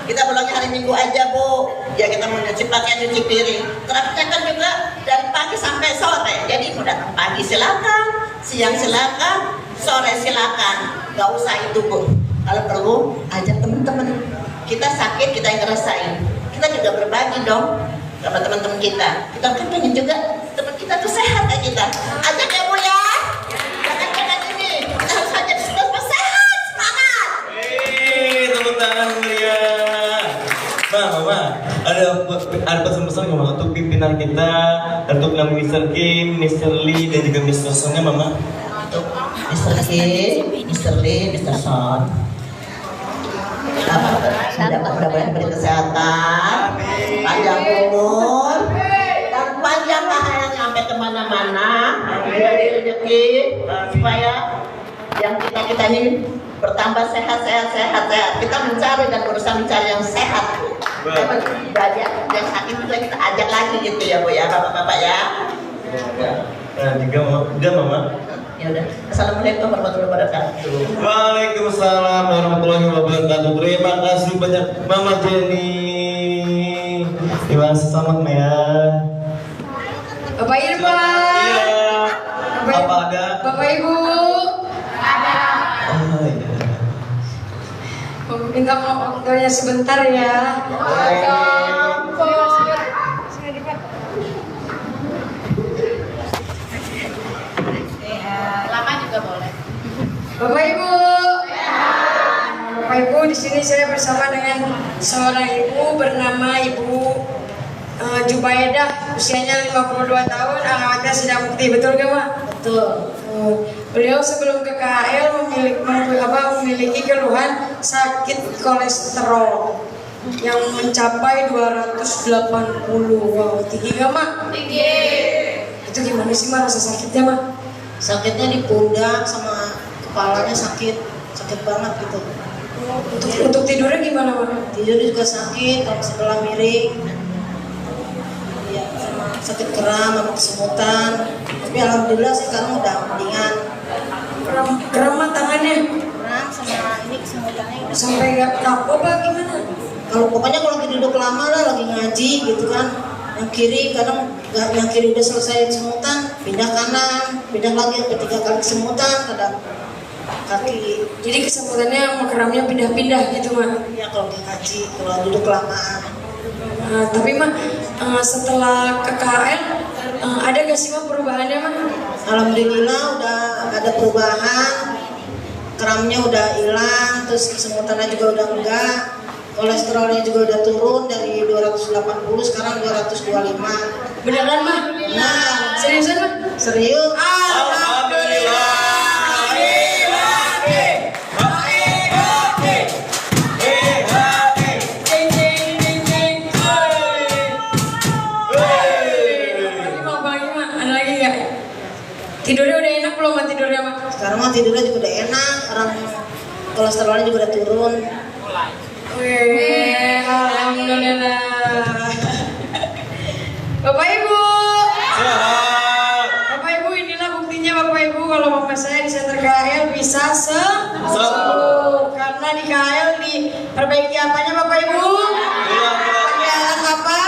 Kita bolongnya hari Minggu aja Bu. Ya kita mau nyuci pakaian, nyuci piring. Terapinya kan juga dari pagi sampai sore. Jadi mau datang pagi silakan, siang silakan, sore silakan. Gak usah itu Bu. Kalau perlu ajak teman-teman. Kita sakit kita yang ngerasain. Kita juga berbagi dong sama teman-teman kita. Kita kan pengen juga teman kita tuh sehat kayak kita. Ajak ya Bu ya. Jangan ini. Kita harus ajak 100%. Mama, ada pesan-pesan nggak Mama untuk pimpinan kita, untuk nama Mr. Kim, Mr. Lee, dan juga Mr. Sonnya Mama? Untuk Mr. Kim, Mr. Lee, Mr. Son. Mudah-mudahan diberi kesehatan, panjang umur, dan panjang hayatnya sampai kemana-mana, dari rezeki, supaya yang kita ini bertambah sehat. Kita mencari dan berusaha mencari yang sehat. Banyak yang sakit itu kita ajak lagi gitu ya Bu ya, Bapak-bapak ya. Nah, juga Mama, udah Mama. Ya udah. Assalamualaikum warahmatullahi wabarakatuh. Waalaikumsalam warahmatullahi wabarakatuh. Terima kasih banyak Mama Jenny. Terima kasih selamat ya. Bapak Irfan. Iya. Apa ada? Bapak Ibu. Oh iya. Minta waktunya sebentar ya. Lama juga boleh. Bapak Ibu. Bapak Ibu, di sini saya bersama dengan seorang ibu bernama Ibu Jubaidah, usianya 52 tahun, alamatnya Sidamukti, betul gak Pak? Betul. Beliau sebelum ke KHL memiliki keluhan sakit kolesterol yang mencapai 280. Wow, tinggi gak Mak? Tinggi. Itu gimana sih Mak rasa sakitnya Mak? Sakitnya di pundak sama kepalanya sakit banget gitu. Untuk tidurnya gimana Mak? Tidur juga sakit, kalau sebelah miring. Ya, sama sakit kram, sama kesemutan. Tapi alhamdulillah sekarang udah mendingan. Kram tangannya? Kram sama ini kesemutannya udah Sampai gak kapok apa gimana? Kalau pokoknya kalau lagi duduk lama lah, lagi ngaji gitu kan, yang kiri kadang yang kiri udah selesai kesemutan, pindah kanan, pindah lagi ketiga kali kesemutan, kadang kaki. Jadi kesemutannya sama kramnya pindah-pindah gitu Mak? Ya kalau lagi ngaji, kalau duduk kelamaan. Tapi Mak, setelah ke KHL ada gak sih Mak perubahannya Mak? Alhamdulillah udah ada perubahan, kramnya udah hilang, terus kesemutannya juga udah enggak, kolesterolnya juga udah turun dari 280 sekarang 225. Beneran Mak? Nah, Seriusan Mak? serius. Alhamdulillah. Apalagi Mak? Ada lagi gak? Tidurnya udah enak belum Mak tidurnya Mak? Sekarang mah tidurnya juga udah enak, orang kolesterolnya juga udah turun. Wih, alhamdulillah. Bapak Ibu. Sehat. Bapak Ibu, inilah buktinya Bapak Ibu kalau mama saya di center KHL bisa sembuh. Karena di KHL diperbaiki apanya Bapak Ibu? Pakai alat apa?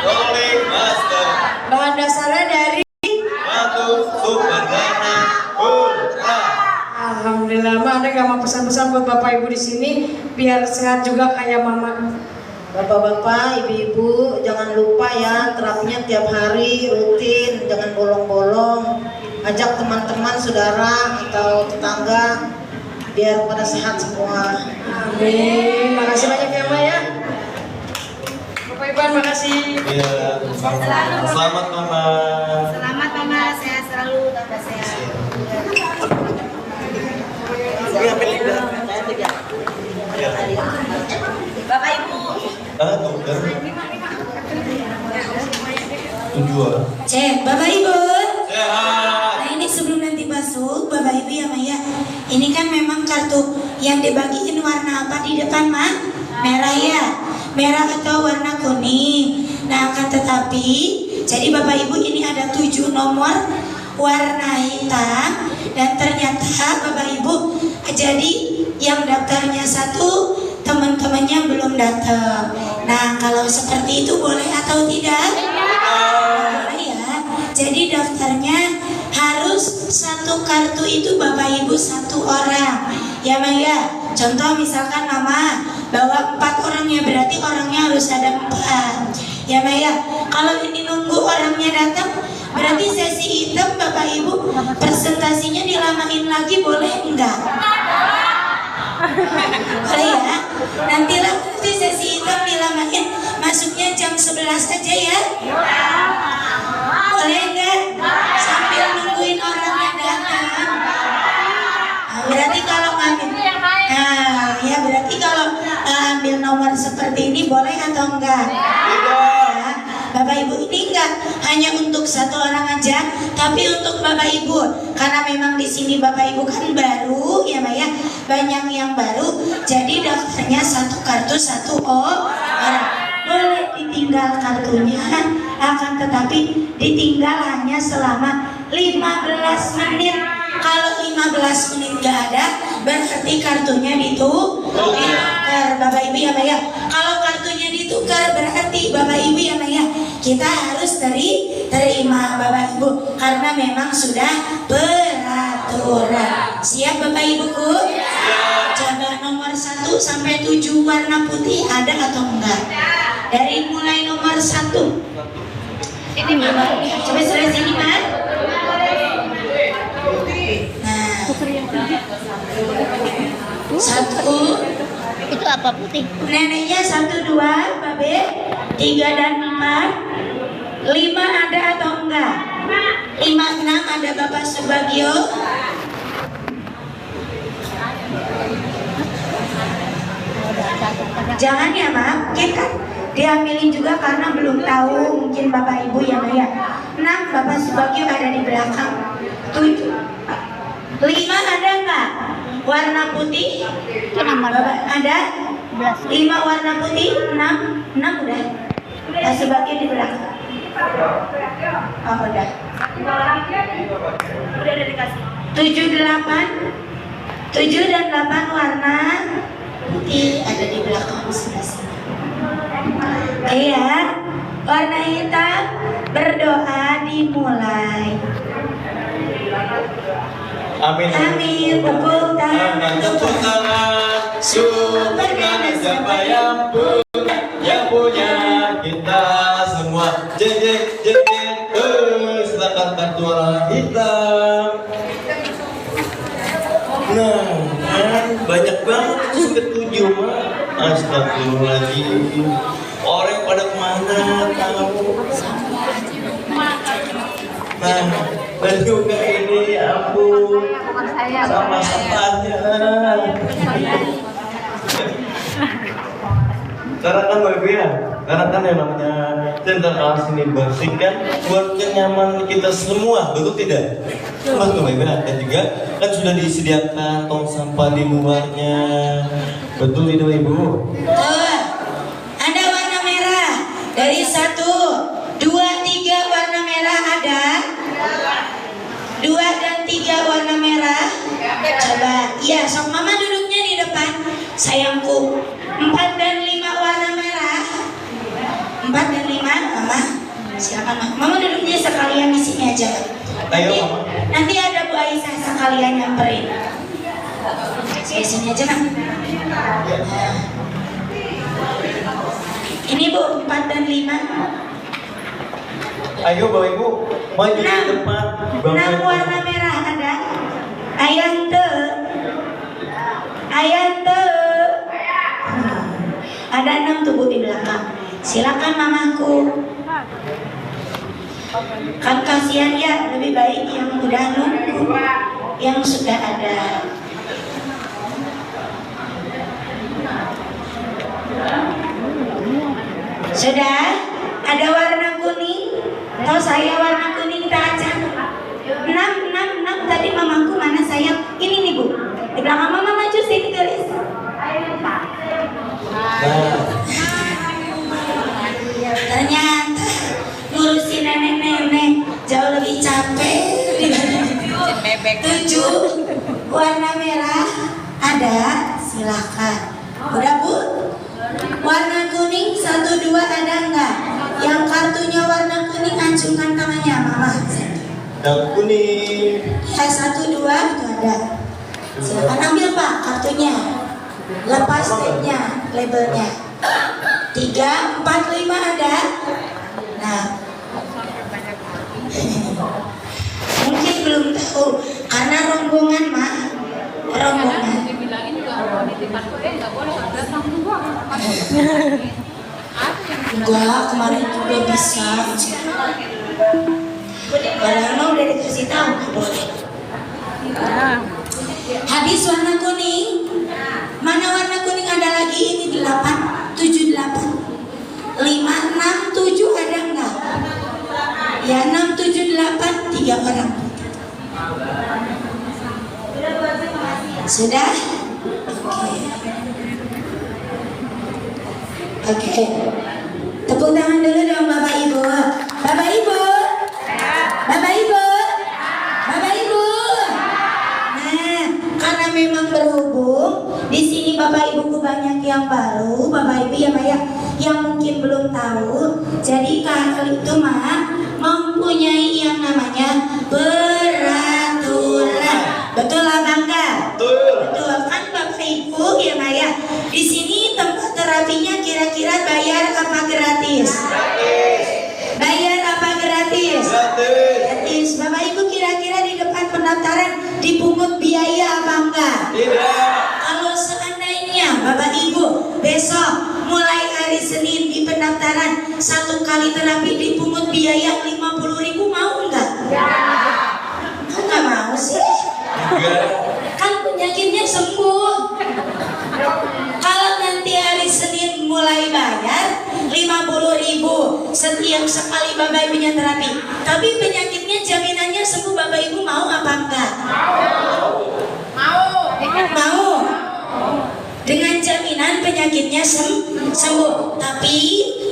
Rolling master. Bahan dasarnya dari Batu Sumbergana Ultra. Alhamdulillah, Ma, ada gak mau pesan-pesan buat Bapak Ibu di sini biar sehat juga kayak Mama? Bapak-bapak, ibu-ibu, jangan lupa ya terapinya tiap hari rutin, jangan bolong-bolong. Ajak teman-teman, saudara atau tetangga biar pada sehat semua. Amin. Makasih banyak ya Ma ya. Bapak Ibu, makasih. Iya. Selamat Mama. Selamat Mama, sehat selalu, tambah sehat. Bapak Ibu. Tuh kan. Tujuan. Cek, Bapak Ibu. Sehat. Nah ini sebelum nanti masuk, Bapak Ibu ya Maya. Ini kan memang kartu yang dibagiin warna apa di depan Mak? Merah ya? Merah atau warna kuning. Nah akan tetapi, jadi Bapak Ibu ini ada 7 nomor warna hitam. Dan ternyata Bapak Ibu, jadi yang daftarnya 1, teman-temannya belum datang. Nah kalau seperti itu boleh atau tidak? Boleh ya. Jadi daftarnya harus 1 kartu itu Bapak Ibu 1 orang. Ya Maya. Contoh misalkan Mama bawa 4 orangnya, berarti orangnya harus ada 4. Ya Maya. Kalau ini nunggu orangnya datang, berarti sesi hitam Bapak Ibu presentasinya dilamain lagi boleh enggak? Boleh ya? Nantilah nanti sesi hitam dilamain masuknya jam 11 aja ya. Boleh enggak? Sambil nungguin orangnya datang. Nah, berarti kalau ngambil, nah ya berarti kalau ambil nomor seperti ini boleh atau enggak? Ya, Bapak Ibu ini enggak hanya untuk satu orang aja, tapi untuk Bapak Ibu. Karena memang di sini Bapak Ibu kan baru ya, Maya, banyak yang baru. Jadi daftarnya satu kartu satu orang. Boleh ditinggal kartunya, akan tetapi ditinggal hanya selama 15 menit. Kalau 15 menit gak ada, berarti kartunya ditukar, Bapak Ibu ya Maya. Kalau kartunya ditukar berarti Bapak Ibu ya Maya, kita harus terima Bapak Ibu, karena memang sudah peraturan. Siap Bapak Ibuku? Coba nomor 1 sampai 7 warna putih ada atau enggak? Dari mulai nomor 1. Ini Mama, coba sebelah sini Mas. Nah, 1. Itu apa putih? Neneknya 1, 2, Babe, 3 dan 4. 5 ada atau enggak? 5, 6 ada Bapak Subagio. Jangan ya Mak, mungkin kan diambilin juga karena belum tahu, mungkin Bapak Ibu ya Maya. 6 Bapak Subagio ada di belakang. 7, 5 ada enggak? Warna putih? Bapak ada? 5 warna putih, 6 udah. Bapak Subagio di belakang. Oh udah. 7, dan 8 warna putih ada di belakang sebelah sini. Iya, warna hitam berdoa dimulai. Amin. Amin. Tepuk tangan. Tepuk tangan. Syukurkan siapa yang punya kita semua. Jeng jeng jeng jeng. Silakan kartu warna hitam. Nah, kan banyak banget itu sampai 7 mah. Astagfirullahaladzim. Orang pada kemana tahu? Nah, dan juga ini ya ampun, sama sampahnya. Karena kan Bapak Ibu ya, karena kan yang namanya center kelas ini bersih kan buat kenyamanan kita semua, betul tidak? Betul Bapak Ibu, dan juga kan sudah disediakan tong sampah di luarnya, betul tidak Ibu? Tuh, ada warna merah dari 1, 2, 3 warna merah ada. 2 dan 3 warna merah. Coba, iya, sok Mama duduknya di depan, sayangku. 4 dan 5 warna merah. 4 dan 5, Mama. Silakan Mama duduknya sekalian di sini aja. Ayo Mama. Nanti ada Bu Aisyah sekalian nyamperin. Saya sini aja Mak. Nah. Ini Bu, 4 dan 5. Ayo Bapak Ibu, maju di 6 depan. 6 warna merah ada. Ayante. Ada 6 tuh Bu di belakang. Silakan Mamaku. Kan kasihan ya, lebih baik yang udah nunggu, yang sudah ada. Sudah? Ada warna kuning? Atau saya warna kuning aja? 6 tadi Mamaku mana sayang? Ini nih Bu. Di belakang Mama maju sini tulis. Ternyata ngurusin nenek-nenek jauh lebih capek. 7 warna merah ada, silakan. Udah Bu? Warna kuning 1, 2 ada enggak? Yang kartunya warna kuning acungkan tangannya Mama. Yang kuning. Ya 1, 2 itu ada. Silakan ambil Pak kartunya. Lepas tagnya, labelnya. 3, 4, 5 ada. Nah, mungkin belum tahu karena rombongan Mak. Rombongan. Enggak, kemarin juga bisa. Padahal mah udah dikasih tahu nggak boleh. Habis warna kuning. Mana warna kuning ada lagi? Ini 8, 7, 8, 5, 6, 7 ada enggak? Ya 6, 7, 8, 3 orang. Sudah? Oke. Tepuk tangan dulu dong Bapak Ibu. Bapak Ibu. Bapak Ibu. Bapak Ibu. Nah, karena memang berhubung di sini Bapak Ibuku banyak yang baru, Bapak Ibu yang mungkin belum tahu. Jadi KL itu mempunyai yang namanya peraturan. Betul apa enggak? Betul kan Bapak Ibu ya Maya. Di sini tempat terapinya kira-kira bayar apa gratis? Bayar apa gratis? Gratis. Bapak Ibu kira-kira di depan pendaftaran dipungut biaya apa enggak? Tidak. Kalau seandainya Bapak Ibu besok mulai hari Senin di pendaftaran 1 kali terapi dipungut biaya 50.000 mau enggak? Kan enggak mau sih. Kan penyakitnya sembuh. Kalau nanti hari Senin mulai bayar 50.000 setiap sekali Bapak Ibunya terapi, tapi penyakitnya jaminannya sembuh, Bapak Ibu mau apa enggak? Mau. Dengan jaminan penyakitnya sembuh. Tapi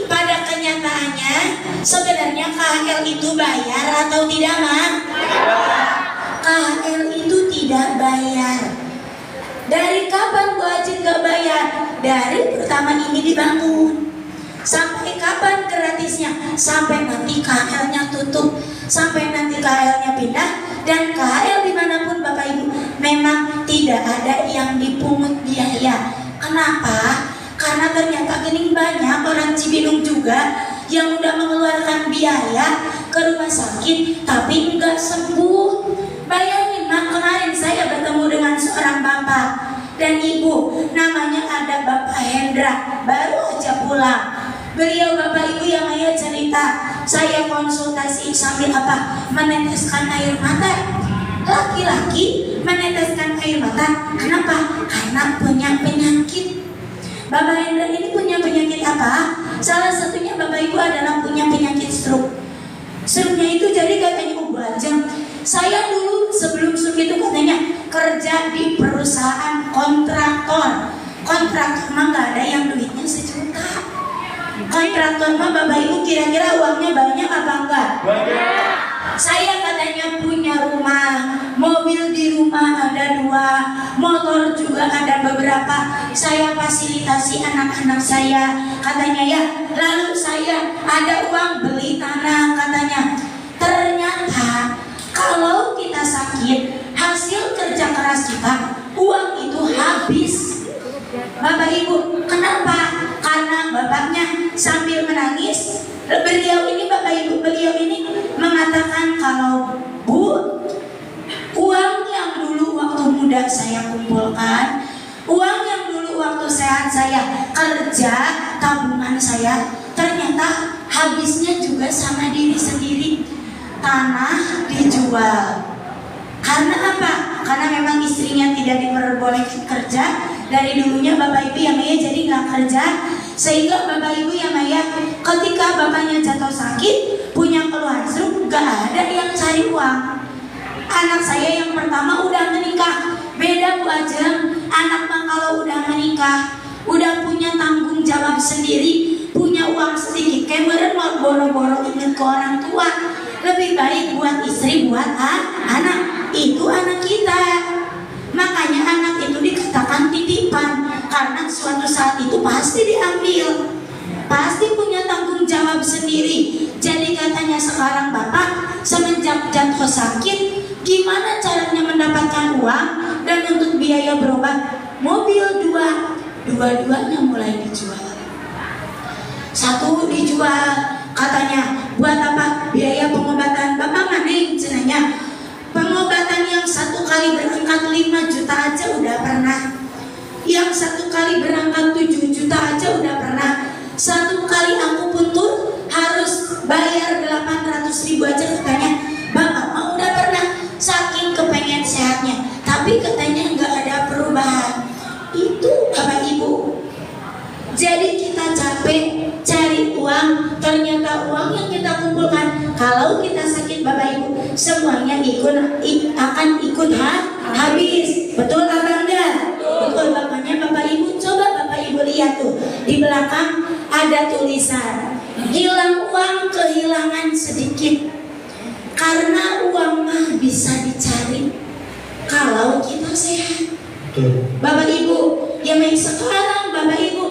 pada kenyataannya sebenarnya KHL itu bayar atau tidak, Mak? KHL itu tidak bayar. Dari kapan Bu Ajin gak bayar? Dari pertama ini dibangun. Sampai kapan gratisnya? Sampai nanti KHL-nya tutup, sampai nanti KHL-nya pindah. Dan KHL dimanapun Bapak Ibu memang tidak ada yang dipungut biaya. Kenapa? Karena ternyata gini banyak orang Cibinong juga yang udah mengeluarkan biaya ke rumah sakit tapi enggak sembuh. Bayangin, Mak, kemarin saya bertemu dengan seorang bapak dan ibu, namanya ada Bapak Hendra, baru aja pulang. Beliau Bapak Ibu yang ayah cerita, saya konsultasi sambil apa? Meneteskan air mata. Laki-laki meneteskan air mata, kenapa? Karena punya penyakit. Bapak Hendra ini punya penyakit apa? Salah satunya Bapak Ibu adalah punya penyakit stroke. Stroke-nya itu jadi katanya Ajeng, saya dulu sebelum stroke itu katanya kerja di perusahaan kontraktor. Kontraktor mah nggak ada yang duitnya 1 juta. Kontraktor mah Bapak Ibu kira-kira uangnya banyak apa enggak? Banyak. Saya katanya punya rumah, mobil di rumah ada 2, motor juga ada beberapa. Saya fasilitasi anak-anak saya, katanya ya. Lalu saya ada uang beli tanah, katanya. Ternyata kalau kita sakit, hasil kerja keras kita, uang itu habis. Bapak Ibu, kenapa? Karena bapaknya sambil menangis. Beliau ini, Bapak Ibu, beliau ini mengatakan kalau Bu, uang yang dulu waktu muda saya kumpulkan, uang yang dulu waktu sehat saya kerja, tabungan saya, ternyata habisnya juga sama diri sendiri. Tanah dijual. Karena apa? Karena memang istrinya tidak diperbolehkan kerja. Dari dulunya Bapak Ibu yang Maya jadi nggak kerja, sehingga Bapak Ibu yang Maya ketika bapaknya jatuh sakit, punya keluhan stroke, nggak ada yang cari uang. Anak saya yang pertama udah menikah, beda Bu Ajeng. Anak mah kalau udah menikah, udah punya tanggung jawab sendiri, punya uang sedikit, kayak meren mau boro-boro inget ke orang tua. Lebih baik buat istri, buat anak. Itu anak kita. Makanya anak itu dikatakan titipan, karena suatu saat itu pasti diambil, pasti punya tanggung jawab sendiri. Jadi katanya sekarang Bapak semenjak jatuh sakit, gimana caranya mendapatkan uang dan untuk biaya berobat? Mobil 2, dua-duanya mulai dijual. 1 dijual, katanya buat apa? Biaya pengobatan. Bapak maneng cenanya. Pengobatan yang 1 kali berangkat 5 juta aja udah pernah. yang satu kali berangkat 7 juta aja udah pernah. Satu kali aku pun tur harus bayar 800.000 aja katanya. Bapak mah udah pernah, saking kepengen sehatnya, tapi katanya nggak ada perubahan. Itu Bapak Ibu. Jadi kita capek cari uang, ternyata uang yang kita kumpulkan kalau kita sakit Bapak Ibu semuanya akan ikut habis. Betul apa enggak? Betul. Makanya Bapak Ibu coba Bapak Ibu lihat tuh di belakang ada tulisan hilang uang kehilangan sedikit. Karena uang mah bisa dicari kalau kita sehat. Bapak Ibu, ya sekarang Bapak Ibu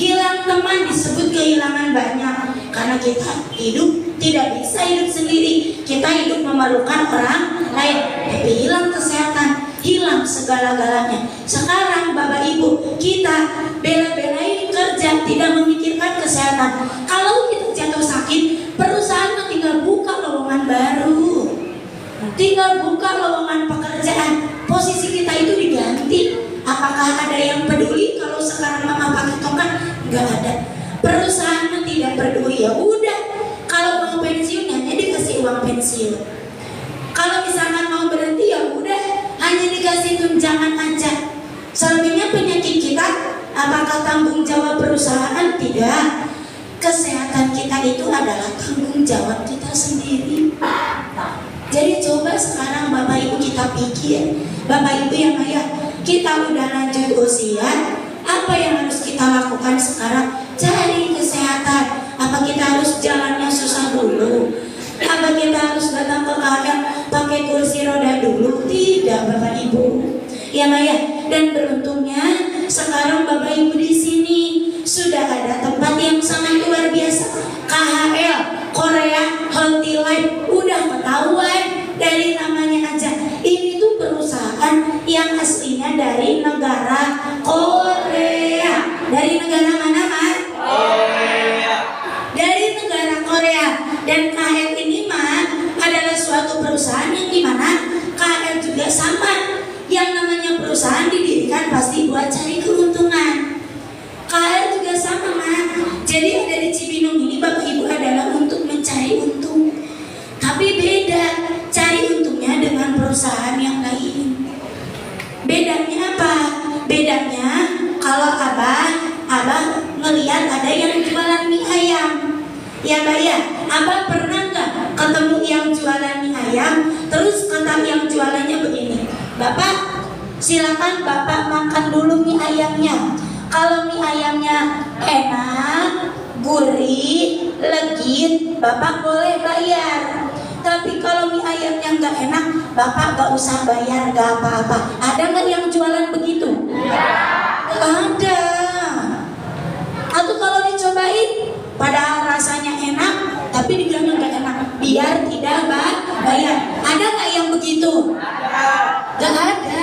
hilang teman disebut kehilangan banyak. Karena kita hidup tidak bisa hidup sendiri, kita hidup memerlukan orang lain. Tapi hilang kesehatan, hilang segala-galanya. Sekarang Bapak Ibu, kita bela-belain kerja, tidak memikirkan kesehatan. Kalau kita jatuh sakit, perusahaan tinggal buka lowongan baru, tinggal buka lowongan pekerjaan. Posisi kita itu diganti. Apakah ada yang peduli kalau sekarang mama pakai tongkat? Nggak ada. Perusahaan tidak peduli, ya udah. Kalau mau pensiun hanya dikasih uang pensiun. Kalau misalkan mau berhenti ya udah, hanya dikasih tunjangan aja. Selebihnya penyakit kita, apakah tanggung jawab perusahaan? Tidak. Kesehatan kita itu adalah tanggung jawab kita sendiri. Jadi coba sekarang Bapak Ibu kita pikir, Bapak Ibu yang ayah, kita udah lanjut usia, apa yang harus kita lakukan sekarang? Cari kesehatan. Apa kita harus jalannya susah dulu? Apa kita harus datang ke KL pakai kursi roda dulu? Tidak Bapak Ibu. Ya Maya, dan beruntungnya sekarang Bapak Ibu di sini sudah ada tempat yang sangat luar biasa. KHL, Korea Healthy Life, udah ketahuan dari namanya aja. Ini tuh perusahaan yang aslinya dari negara Korea. Dari negara mana, Mas? Korea. Dari negara Korea. Dan KHL ini mah adalah suatu perusahaan yang dimana KHL juga sama. Yang namanya perusahaan didirikan pasti buat cari keuntungan. KHL juga sama, Mas. Jadi ada di Cibinong ini Bapak Ibu adalah untuk mencari untung. Tapi beda cari untungnya dengan perusahaan yang lain. Bedanya apa? Bedanya kalau abah ngelihat ada yang jualan mie ayam. Ya Mbak ya, abah pernah nggak ketemu yang jualan mie ayam? Terus kata yang jualannya begini, Bapak silakan Bapak makan dulu mie ayamnya. Kalau mie ayamnya enak, gurih, legit, Bapak boleh bayar. Tapi kalau mie ayamnya nggak enak, Bapak nggak usah bayar, nggak apa-apa. Ada nggak yang jualan begitu? Nggak ada. Atau kalau dicobain, padahal rasanya enak, tapi dibilang nggak enak, biar tidak bayar. Ada nggak yang begitu? Nggak ada.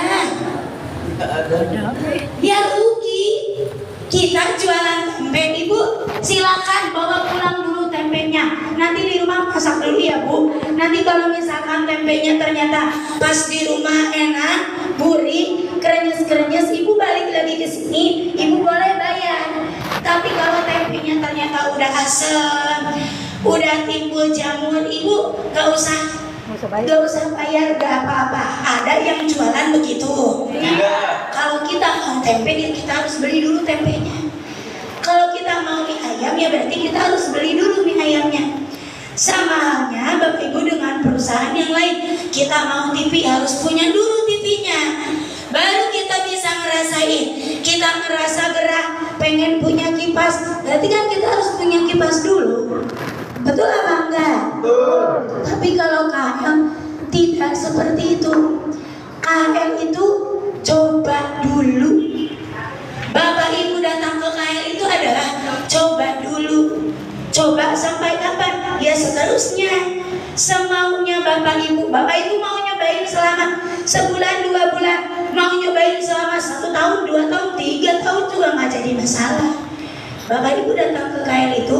Biar rugi. Kita jualan tempe, Ibu, silakan bawa pulang dulu tempenya. Nanti di rumah masak dulu ya Bu. Nanti kalau misalkan tempenya ternyata pas di rumah enak, gurih, krenyes-krenyes, Ibu balik lagi ke sini, Ibu boleh bayar. Tapi kalau tempenya ternyata udah asem, udah timbul jamur, Ibu gak usah bayar, gak apa-apa. Ada yang jualan begitu? Tidak. Kalau kita mau tempe, ya kita harus beli dulu tempenya. Kalau kita mau mie ayam, ya berarti kita harus beli dulu mie ayamnya. Sama halnya Bapak Ibu dengan perusahaan yang lain. Kita mau TV harus punya dulu TV-nya, baru kita bisa ngerasain. Kita ngerasa gerah, pengen punya kipas, berarti kan kita harus punya kipas dulu. Betul apa enggak? Betul. Tapi kalau KHL tidak seperti itu. KHL itu coba dulu. Bapak Ibu datang ke KHL itu adalah coba dulu. Coba sampai kapan? Ya seterusnya. Semaunya Bapak Ibu. Bapak Ibu mau nyobain selama sebulan, 2 bulan, mau nyobain selama 1 tahun, 2 tahun, 3 tahun juga nggak jadi masalah. Bapak Ibu datang ke KHL itu,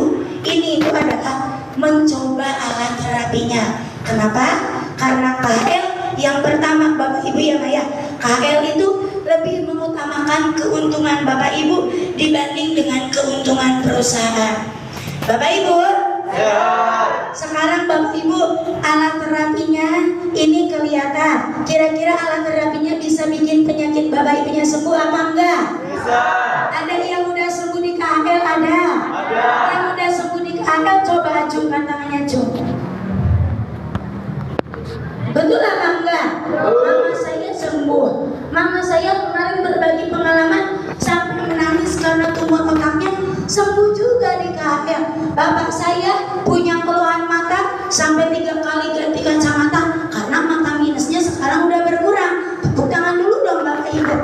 ini itu adalah mencoba alat terapinya. Kenapa? Karena KHL Yang pertama Bapak Ibu ya Maya, KL itu lebih mengutamakan keuntungan Bapak Ibu dibanding dengan keuntungan perusahaan. Bapak Ibu, sekarang Bapak Ibu alat terapinya ini kelihatan. Kira-kira alat terapinya bisa bikin penyakit Bapak Ibunya sembuh apa enggak? Bisa. Ada yang udah sembuh di KL ada? Ada. Yang udah sembuh di KL coba acungkan tangannya cung. Betul apa enggak? Mama saya sembuh. Mama saya kemarin berbagi pengalaman sampai menangis karena tumor otaknya sembuh juga di KL. Bapak saya punya keluhan mata sampai 3 kali ganti kacamata karena mata minusnya sekarang udah berkurang. Tepuk tangan dulu dong Bapak Ibu.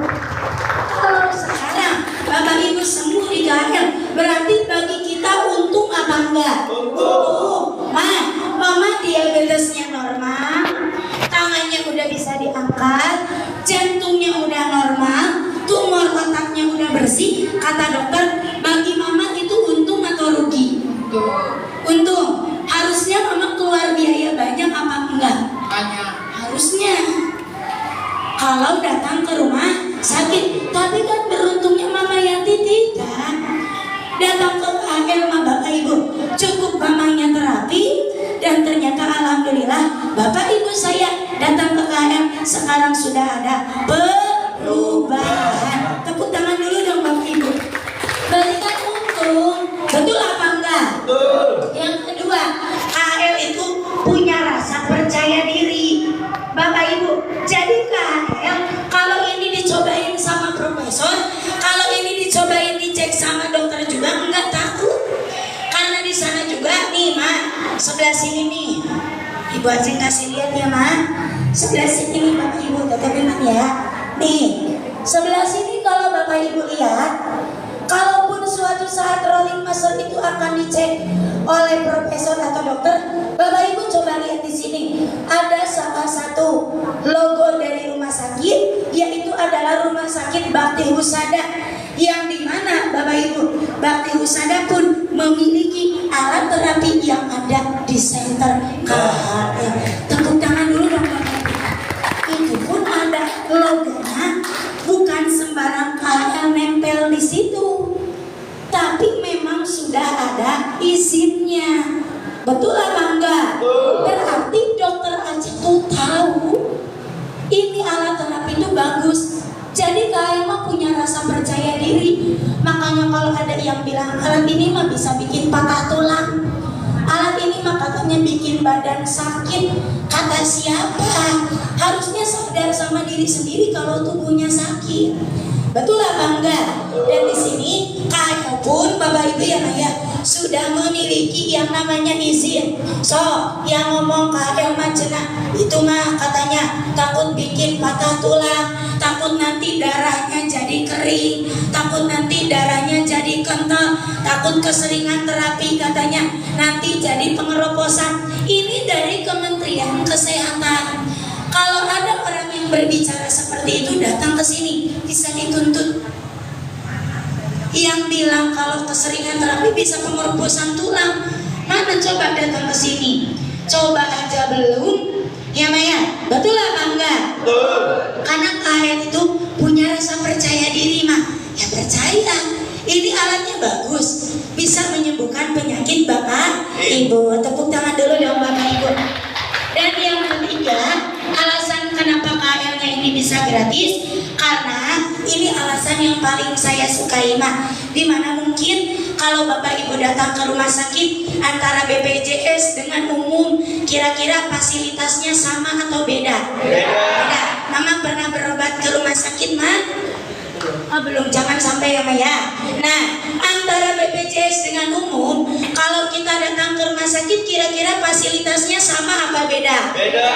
Kalau sekarang Bapak Ibu sembuh di KL, berarti bagi kita untung apa enggak? Untung. Mama diabetesnya normal, tangannya udah bisa diangkat, jantungnya udah normal, tumor otaknya udah bersih. Kata dokter, bagi mama itu untung atau rugi? Untung. Harusnya mama keluar biaya banyak apa enggak? Banyak. Harusnya. Kalau datang ke rumah sakit, tapi kan beruntungnya Mama Yanti tidak. Datang ke KL sama Bapak Ibu, cukup mamanya terapi, dan ternyata alhamdulillah Bapak Ibu saya datang ke KL sekarang sudah ada perubahan. Tepuk tangan dulu dong Bapak Ibu. Berarti kan untung. Betul apa enggak? Betul. Yang kedua, KL itu punya rasa percaya diri. Bapak Ibu, jadi KL kalau ini dicobain sama profesor, kalau ini dicobain dicek sama dokter juga enggak takut. Karena di sana juga nih Ma, sebelah sini nih. Ibu Aceh kasih lihat ya Ma. Sebelah sini nih Bapak Ibu, tetapin ya. Nih, sebelah sini kalau Bapak Ibu lihat, kalaupun suatu saat rolling muscle itu akan dicek oleh profesor atau dokter, Bapak Ibu coba lihat di sini. Ada salah satu logo dari rumah sakit, yaitu adalah Rumah Sakit Bakti Husada, yang dimana Bapak Ibu, Bakti Husada pun memiliki alat terapi yang ada di center KHL. Tepuk tangan dulu dong Bapak Ibu. Itu pun ada logonya, bukan sembarang KHL nempel di situ, tapi memang sudah ada izinnya. Betul apa enggak? Berarti dokter Aceh tuh tahu ini alat terapi itu bagus. Jadi KHL mah punya rasa percaya diri. Makanya kalau ada yang bilang alat ini mah bisa bikin patah tulang, alat ini mah katanya bikin badan sakit, kata siapa? Harusnya sadar sama diri sendiri kalau tubuhnya sakit. Betul apa enggak? Dan di sini KHL pun Bapak Ibu ya Maya sudah memiliki yang namanya izin. So, yang ngomong KHL mah cenah itu mah katanya takut bikin patah tulang, takut nanti darahnya jadi kering, takut nanti darahnya jadi kental, takut keseringan terapi katanya nanti jadi pengeroposan. Ini dari Kementerian Kesehatan. Kalau ada orang yang berbicara seperti itu datang ke sini bisa dituntut. Yang bilang kalau keseringan terapi bisa pengeroposan tulang, mana coba datang ke sini? Coba aja belum, ya Maya. Betul apa enggak? Betul. Karena KHL itu punya rasa percaya diri mah. Ya percaya. Ini alatnya bagus, bisa menyembuhkan penyakit Bapak Ibu. Tepuk tangan dulu dong Bapak Ibu. Dan yang ketiga, alasan kenapa KHL-nya ini bisa gratis, karena ini alasan yang paling saya sukai mah. Dimana mungkin kalau Bapak Ibu datang ke rumah sakit antara BPJS dengan umum, kira-kira fasilitasnya sama atau beda? Beda. Mama pernah berobat ke rumah sakit mah? Oh, belum, jangan sampai ya Maya. Nah, antara BPJS dengan umum, kalau kita datang ke rumah sakit kira-kira fasilitasnya sama apa beda? Beda.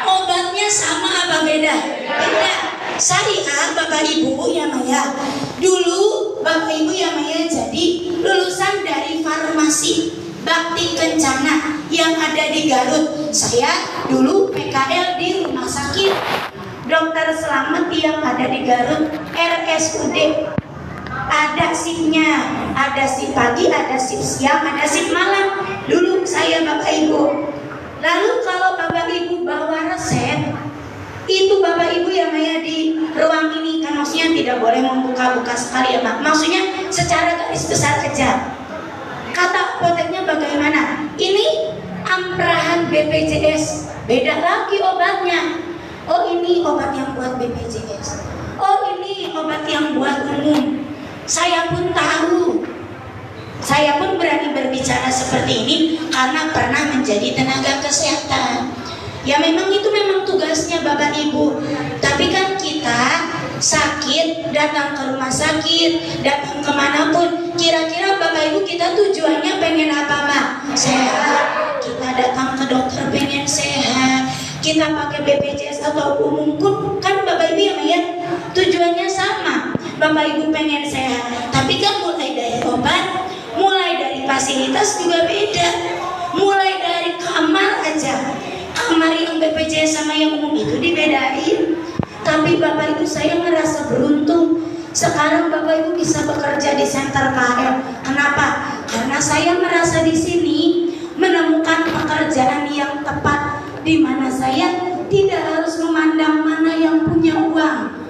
Obatnya sama apa beda? Beda. Saya Bapak Ibu ya Maya, dulu Bapak Ibu ya Maya jadi lulusan dari farmasi Bakti Kencana yang ada di Garut. Saya dulu PKL di rumah sakit Dokter Selamat yang ada di Garut, RSUD. Ada shiftnya, ada shift pagi, ada shift siang, ada shift malam. Dulu saya Bapak Ibu. Lalu kalau Bapak Ibu bawa resep, Itu Bapak Ibu ya Maya di ruang ini kan maksudnya tidak boleh membuka-buka sekali ya Mak. Maksudnya secara garis besar aja. Kata apoteknya bagaimana? Ini amprahan BPJS, beda lagi obatnya. Oh ini obat yang buat BPJS. Oh ini obat yang buat umum. Saya pun tahu. Saya pun berani berbicara seperti ini karena pernah menjadi tenaga kesehatan. Ya memang itu memang tugasnya Bapak Ibu. Tapi kan kita sakit, datang ke rumah sakit, datang kemanapun. Kira-kira Bapak Ibu kita tujuannya pengen apa Mak? Sehat. Kita datang ke dokter pengen sehat. Kita pakai BPJS atau umum pun kan Bapak Ibu ya tujuannya sama. Bapak Ibu pengen sehat. Tapi kan mulai dari obat, mulai dari fasilitas juga beda. Mulai dari kamar aja. Kamar yang BPJS sama yang umum itu dibedain. Tapi Bapak Ibu saya merasa beruntung. Sekarang Bapak Ibu bisa bekerja di Center KL. Kenapa? Karena saya merasa di sini menemukan pekerjaan yang tepat, di mana saya tidak harus memandang mana yang punya uang.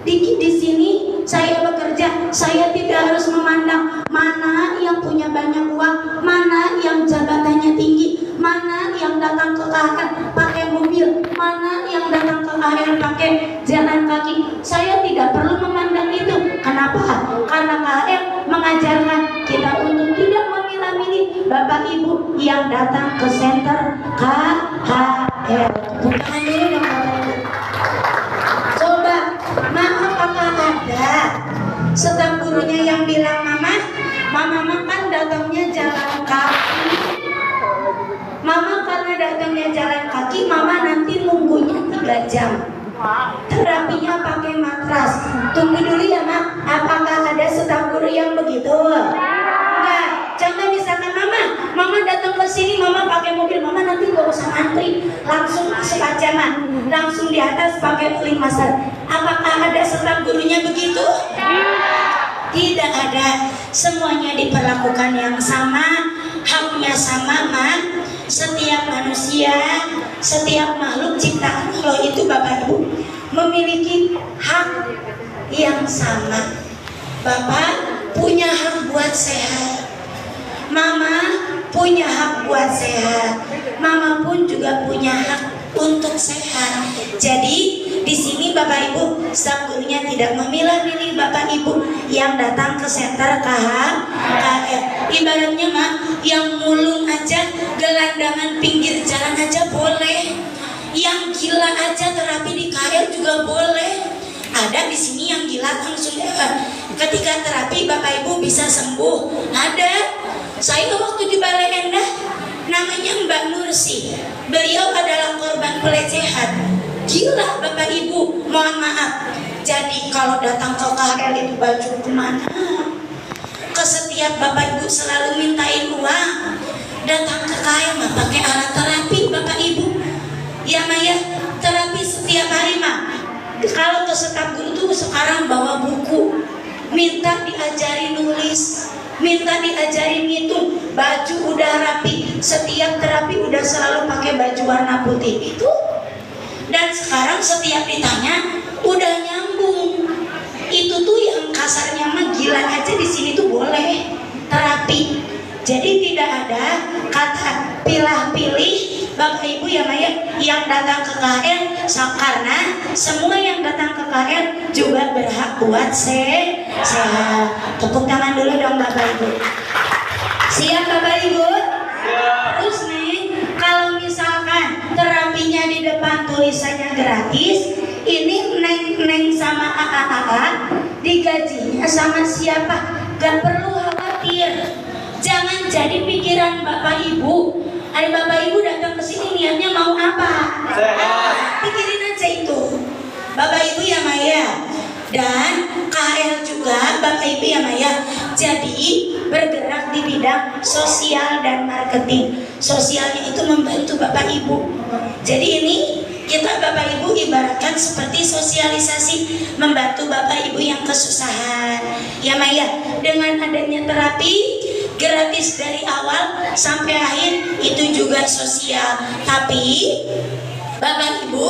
Di sini saya bekerja, saya tidak harus memandang mana yang punya banyak uang, mana yang jabatannya tinggi, mana yang datang ke KL pakai mobil, mana yang datang ke KL pakai jalan kaki. Saya tidak perlu memandang itu. Kenapa? Karena KL mengajarkan kita untuk tidak memilah-milih Bapak Ibu yang datang ke Center KHL. Bukan dulu dong Bapak Ibu. Coba, apakah ada staf gurunya yang bilang Mama kan datangnya jalan kaki. Mama karena datangnya jalan kaki, Mama nanti nunggunya 3 jam. Terapinya pakai matras. Tunggu dulu ya Mak, apakah ada staf guru yang begitu? Enggak. Contoh misalkan Mama datang ke sini, Mama pakai mobil, Mama nanti gak usah antri, langsung masuk aja Mak, langsung di atas pakai link master. Apakah ada staf gurunya begitu? Tidak ada. Semuanya diperlakukan yang sama, haknya sama Mak. Setiap manusia, setiap makhluk ciptaan Allah itu Bapak Ibu memiliki hak yang sama. Bapak punya hak buat sehat, Mama punya hak buat sehat, Mama pun juga punya hak untuk sehat. Jadi di sini Bapak Ibu staf gurunya tidak memilah-milih Bapak Ibu yang datang ke Center KHL. Ibaratnya Mak, yang mulung aja, gelandangan pinggir jalan aja boleh. Yang gila aja terapi di KHL juga boleh. Ada di sini yang gila langsung ketika terapi Bapak Ibu bisa sembuh. Ada. Saya waktu di Balai Endah namanya Mbak Nursi. Beliau adalah korban pelecehan. Gila Bapak Ibu, mohon maaf. Jadi kalau datang ke KHL itu baju kemana? Ke setiap Bapak Ibu selalu mintain uang. Datang ke KHL mah pakai alat terapi Bapak Ibu. Ya Maya, terapi setiap hari mah. Kalau ke staf guru tuh sekarang bawa buku, minta diajari nulis, minta diajarin ngitung. Baju udah rapi, setiap terapi udah selalu pakai baju warna putih itu. Dan sekarang setiap ditanya udah nyambung. Itu tuh yang kasarnya mah gila aja di sini tuh boleh terapi. Jadi tidak ada kata pilih-pilih Bapak Ibu ya Maya yang datang ke KHL, karena semua yang datang ke KHL juga berhak buat sehat. Tepuk tangan dulu dong Bapak Ibu. Siap Bapak Ibu? Terus nih, kalau misalkan terapinya di depan tulisannya gratis, ini neng sama AA digajinya sama siapa? Gak perlu khawatir. Jangan jadi pikiran Bapak Ibu. Ada Bapak Ibu datang ke sini niatnya mau apa? Pikirin aja itu. Bapak Ibu ya Maya. Dan KHL juga Bapak Ibu ya Maya. Jadi bergerak di bidang sosial dan marketing. Sosialnya itu membantu Bapak Ibu. Jadi ini kita Bapak Ibu ibaratkan seperti sosialisasi, membantu Bapak Ibu yang kesusahan. Ya Maya, dengan adanya terapi gratis dari awal sampai akhir itu juga sosial. Tapi Bapak Ibu,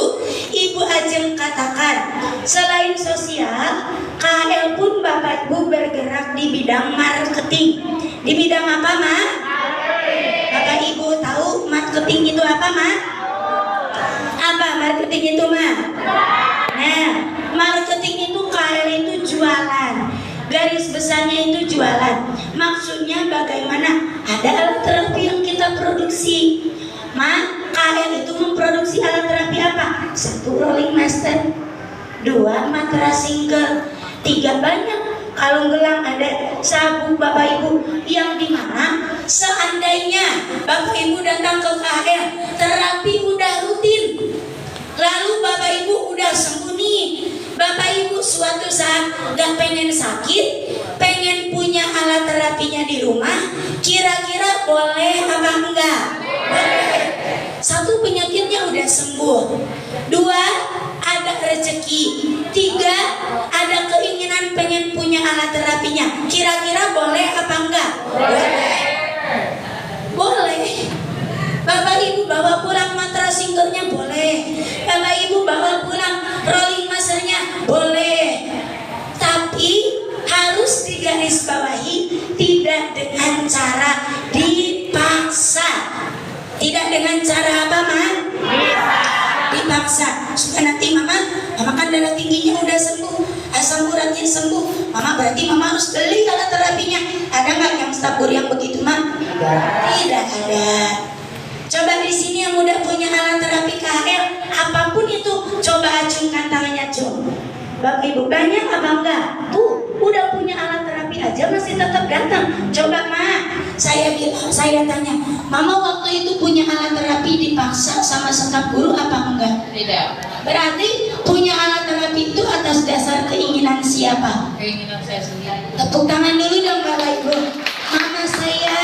Ibu Ajeng katakan, selain sosial, KL pun Bapak Ibu bergerak di bidang marketing. Di bidang apa, Ma? Bapak Ibu tahu marketing itu apa, Ma? Apa marketing itu, Ma? Nah, marketing itu KL itu jualan. Garis besarnya itu jualan. Maksudnya bagaimana? Ada alat terapi yang kita produksi. KL itu memproduksi alat terapi apa? 1 rolling master, 2 matras single, 3 banyak kalung gelang, ada sabu Bapak Ibu, yang dimana seandainya Bapak Ibu datang ke KL, terapi udah rutin, lalu Bapak Ibu udah sembuh nih, Bapak Ibu suatu saat gak pengen sakit, pengen punya alat terapinya di rumah, kira-kira boleh apa enggak? Boleh. 1, penyakitnya udah sembuh. 2, ada rezeki. 3, ada keinginan pengen punya alat terapinya. Kira-kira boleh apa enggak? Boleh. Boleh. Bapak Ibu bawa pulang matras singlenya boleh. Bapak Ibu bawa pulang rolling masternya boleh. Tapi harus digarisbawahi, tidak dengan cara dipaksa. Tidak dengan cara apa, Ma? Dipaksa. Supaya nanti Mama kan darah tingginya udah sembuh, asam uratnya sembuh. Mama berarti Mama harus beli alat terapinya. Ada nggak yang stabur yang begitu, Ma? Tidak ada. Coba di sini yang udah punya alat terapi KL, apapun itu, coba acungkan tangannya, Cung. Bapak Ibu banyak apa enggak? Tuh, udah punya alat terapi aja masih tetap datang. Coba, Ma, saya tanya, Mama waktu itu punya alat terapi dipaksa sama staf guru apa enggak? Tidak. Berarti punya alat terapi itu atas dasar keinginan siapa? Keinginan saya sendiri. Tepuk tangan dulu dong Bapak Ibu. Mama saya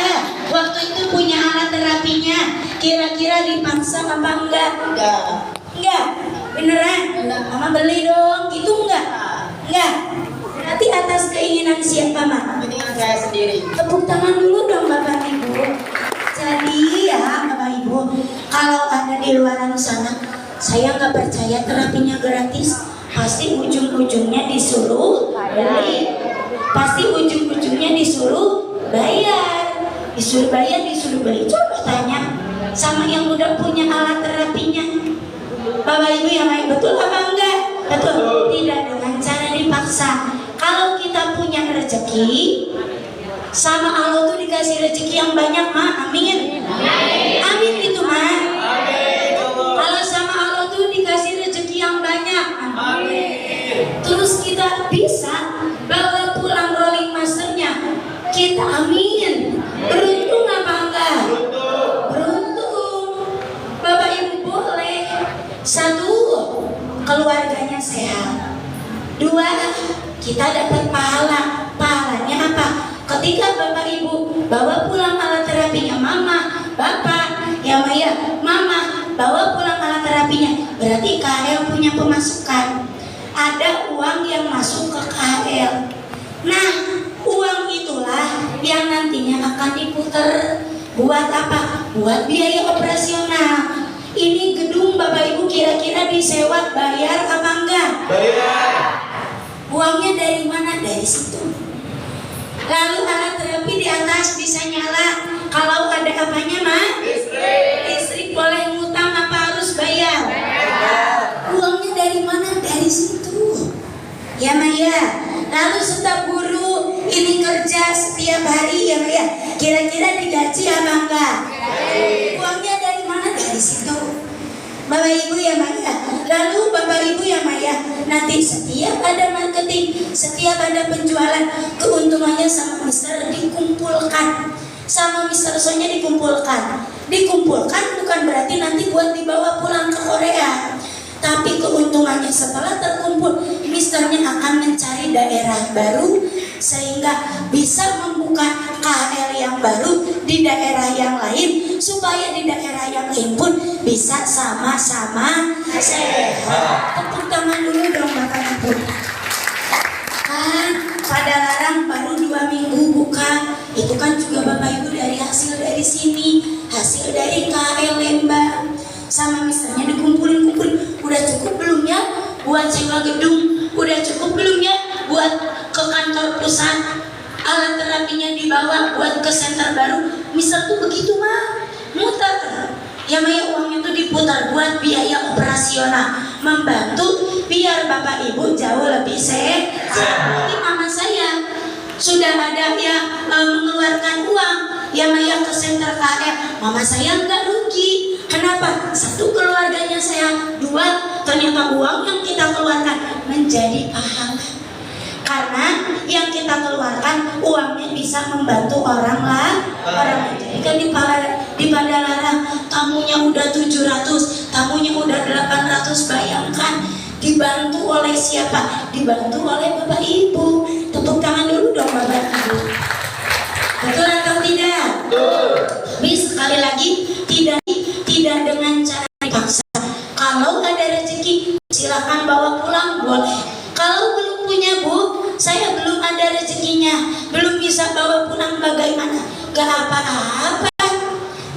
waktu itu punya alat terapinya, kira-kira dipaksa apa enggak? Enggak. Beneran? Mama beli dong, gitu enggak? Enggak. Berarti atas keinginan siapa, Ma? Keinginan saya sendiri. Tepuk tangan dulu dong Bapak Ibu. Jadi ya Bapak Ibu, kalau ada di luar sana, saya nggak percaya terapinya gratis. Pasti ujung-ujungnya disuruh beli. Pasti ujung-ujungnya disuruh bayar. Disuruh bayar, disuruh beli. Coba tanya sama yang udah punya alat terapinya. Bapak Ibu yang lain, betul apa enggak? Betul. Tidak dengan cara dipaksa. Kalau kita punya rezeki, sama Allah tuh dikasih rezeki yang banyak, Ma. Amin. Amin gitu, Ma. Kalau sama Allah tuh dikasih rezeki yang banyak. Amin. Terus kita bisa bawa pulang rolling masternya. Kita amin. Beruntung apa enggak? Beruntung. Bapak Ibu boleh. 1, keluarganya sehat. 2, kita dapat pahala. Pahalanya apa? Ketika Bapak Ibu bawa pulang alat terapinya Mama, Bapak, ya Maya, Mama bawa pulang alat terapinya, berarti KL punya pemasukan. Ada uang yang masuk ke KL. Nah, uang itulah yang nantinya akan diputar buat apa? Buat biaya operasional. Ini gedung Bapak Ibu kira-kira disewa bayar apa enggak? Bayar. Uangnya dari mana? Dari situ. Lalu alat terapi di atas bisa nyala. Kalau ada apanya, Ma? Listrik boleh ngutang apa harus bayar? Uangnya dari mana? Dari situ. Ya, Maya. Lalu staf guru ini kerja setiap hari, ya Maya. Kira-kira digaji apa enggak? Uangnya dari mana? Dari situ. Bapak Ibu ya Maya. Lalu Bapak Ibu ya Maya, nanti setiap ada marketing, setiap ada penjualan, keuntungannya sama Mister dikumpulkan, sama Mister Sonya dikumpulkan. Dikumpulkan bukan berarti nanti buat dibawa pulang ke Korea, tapi keuntungannya setelah terkumpul, Misternya akan mencari daerah baru sehingga bisa membuka KL yang baru di daerah yang lain, supaya di daerah yang lain pun bisa sama-sama sehat. Tepuk tangan dulu dong Bapak Ibu. Kan pada larang baru 2 minggu buka, itu kan juga Bapak Ibu dari hasil dari sini, hasil dari KL Lembang. sama misalnya dikumpulin. Udah cukup belum ya buat sewa gedung? Udah cukup belum ya buat ke kantor pusat? Alat terapinya dibawa buat ke center baru. Misal tuh begitu mah, muter. Ya Maya, uangnya tuh diputar buat biaya operasional, membantu biar bapak ibu jauh lebih sehat. Ini mama saya sudah ada yang mengeluarkan uang ya Maya ke center KR. Mama saya nggak rugi. Kenapa? Satu, keluarganya sehat. Dua, ternyata uang yang kita keluarkan menjadi pahala. Karena yang kita keluarkan uangnya bisa membantu orang lain. Jadi kan di Padalarang tamunya udah 700, tamunya udah 800. Bayangkan dibantu oleh siapa? Dibantu oleh bapak ibu. Tepuk tangan dulu dong bapak ibu. Betul atau tidak? Tapi sekali lagi tidak dengan cara dipaksa. Kalau ada rezeki silakan bawa pulang, boleh. Kalau belum punya bu, saya belum ada rezekinya, belum bisa bawa pulang, bagaimana? Gak apa-apa,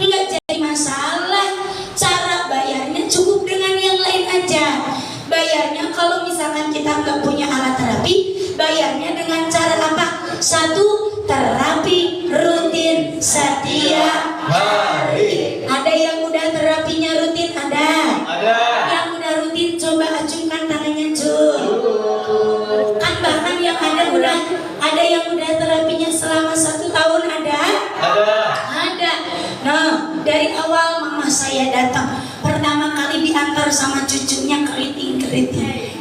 nggak jadi masalah. Cara bayarnya cukup dengan yang lain aja. Bayarnya kalau misalkan kita nggak punya alat terapi, bayarnya dengan cara apa? Satu, terapi rutin setiap hari. Ada yang udah terapinya rutin? Ada. Yang udah rutin coba acungkan tangannya kan bahkan yang ada yang udah terapinya selama 1 tahun ada. Nah, dari awal mama saya datang pertama kali diantar sama cucunya keriting.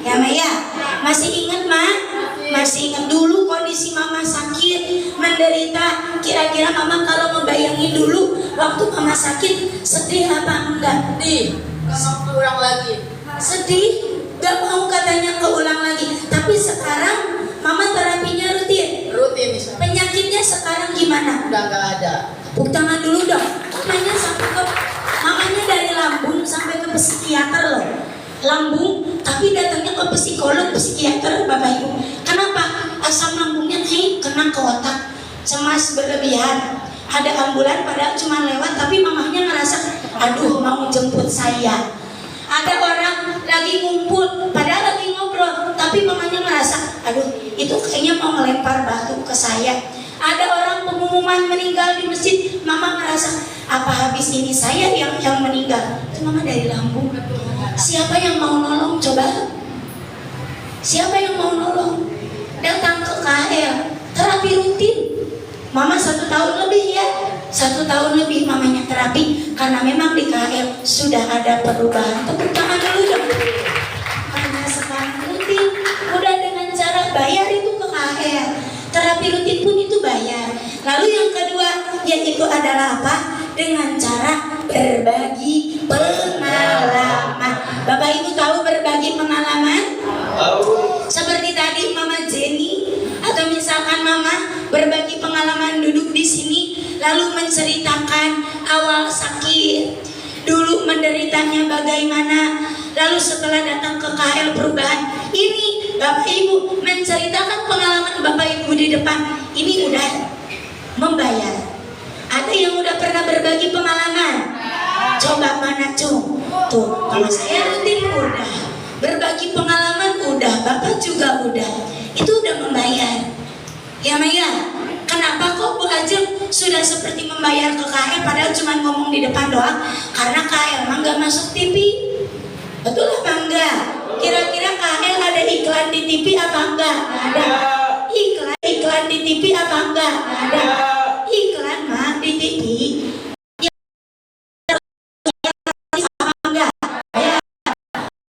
Ya Maya, masih ingat Ma? Masih ingat dulu kondisi mama sakit, menderita. Kira-kira mama kalau ngebayangin dulu waktu mama sakit, sedih apa enggak? Sedih, nggak mau pulang lagi. Sedih, gak mau katanya keulang lagi. Tapi sekarang mama terapinya rutin. Misalnya. Penyakitnya sekarang gimana? Udah nggak ada. Tepuk tangan dulu dong. Mamanya sampai ke mamanya dari lambung sampai ke psikiater loh. Lambung, tapi datangnya ke psikolog, psikiater, bapak ibu. Kenapa? Asam lambungnya kena ke otak, cemas berlebihan. Ada ambulan padahal cuma lewat, tapi mamanya ngerasa, aduh mau jemput saya. Ada orang lagi ngumpul, padahal lagi ngobrol, tapi mamanya merasa, aduh itu kayaknya mau melempar batu ke saya. Ada orang pengumuman meninggal di masjid, mama merasa, apa habis ini saya yang meninggal? Itu mama dari lambung. Siapa yang mau nolong coba? Siapa yang mau nolong? Datang ke KL, terapi rutin. Mama 1 tahun lebih ya, 1 tahun lebih mamanya terapi karena memang di KL sudah ada perubahan. Tepuk tangan dulu dong. Karena sekarang rutin, udah dengan cara bayar itu ke KL. Terapi rutin pun itu bayar. Lalu yang kedua yaitu adalah apa? Dengan cara berbagi pengalaman. Bapak ibu tahu berbagi pengalaman? Seperti tadi Mama Jenny atau misalkan Mama berbagi pengalaman duduk di sini lalu menceritakan awal sakit, dulu menderitanya bagaimana, lalu setelah datang ke KL perubahan. Ini Bapak Ibu menceritakan pengalaman Bapak Ibu di depan. Ini udah membayar. Ada yang udah pernah berbagi pengalaman? Coba mana Cung? Tuh, kalau saya rutin udah, berbagi pengalaman udah, Bapak juga udah. Itu udah membayar. Ya Maya, kenapa kok Bu Ajeng sudah seperti membayar ke KL padahal cuma ngomong di depan doang? Karena KL mah nggak masuk TV. Betul apa enggak? Kira-kira KL ada iklan di TV apa enggak? Ada. Iklan di TV apa enggak? Ada. Iklan mah di TV. Apa enggak? Ya.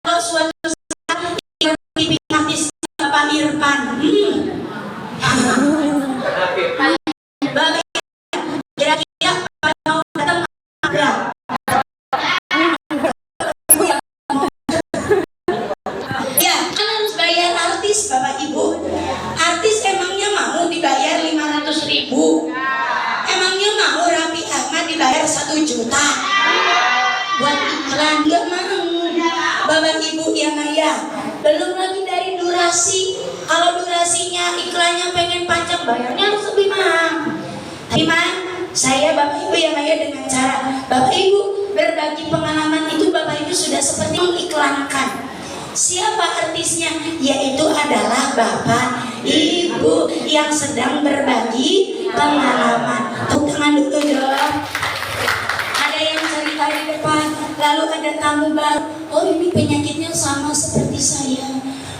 Kalau suatu saat iklan TV artis Pak Irfan. Kira-kira mau datang enggak? Ya, kan harus bayar artis Bapak Ibu. Artis emangnya mau dibayar 500.000? Emangnya mau Raffi Ahmad dibayar 1 juta? Buat iklan nggak mau. Bapak Ibu ya Maya. Belum lagi dari durasi. Kalau durasinya iklannya pengen panjang, bayarnya harus lebih mahal. Tapi saya Bapak Ibu ya Maya dengan cara Bapak Ibu berbagi pengalaman itu Bapak Ibu sudah seperti mengiklankan. Siapa artisnya? Yaitu adalah Bapak Ibu yang sedang berbagi pengalaman. Tepuk tangan dulu dong. Ada yang cerita di depan, lalu ada tamu baru. Oh, ini penyakitnya sama seperti saya.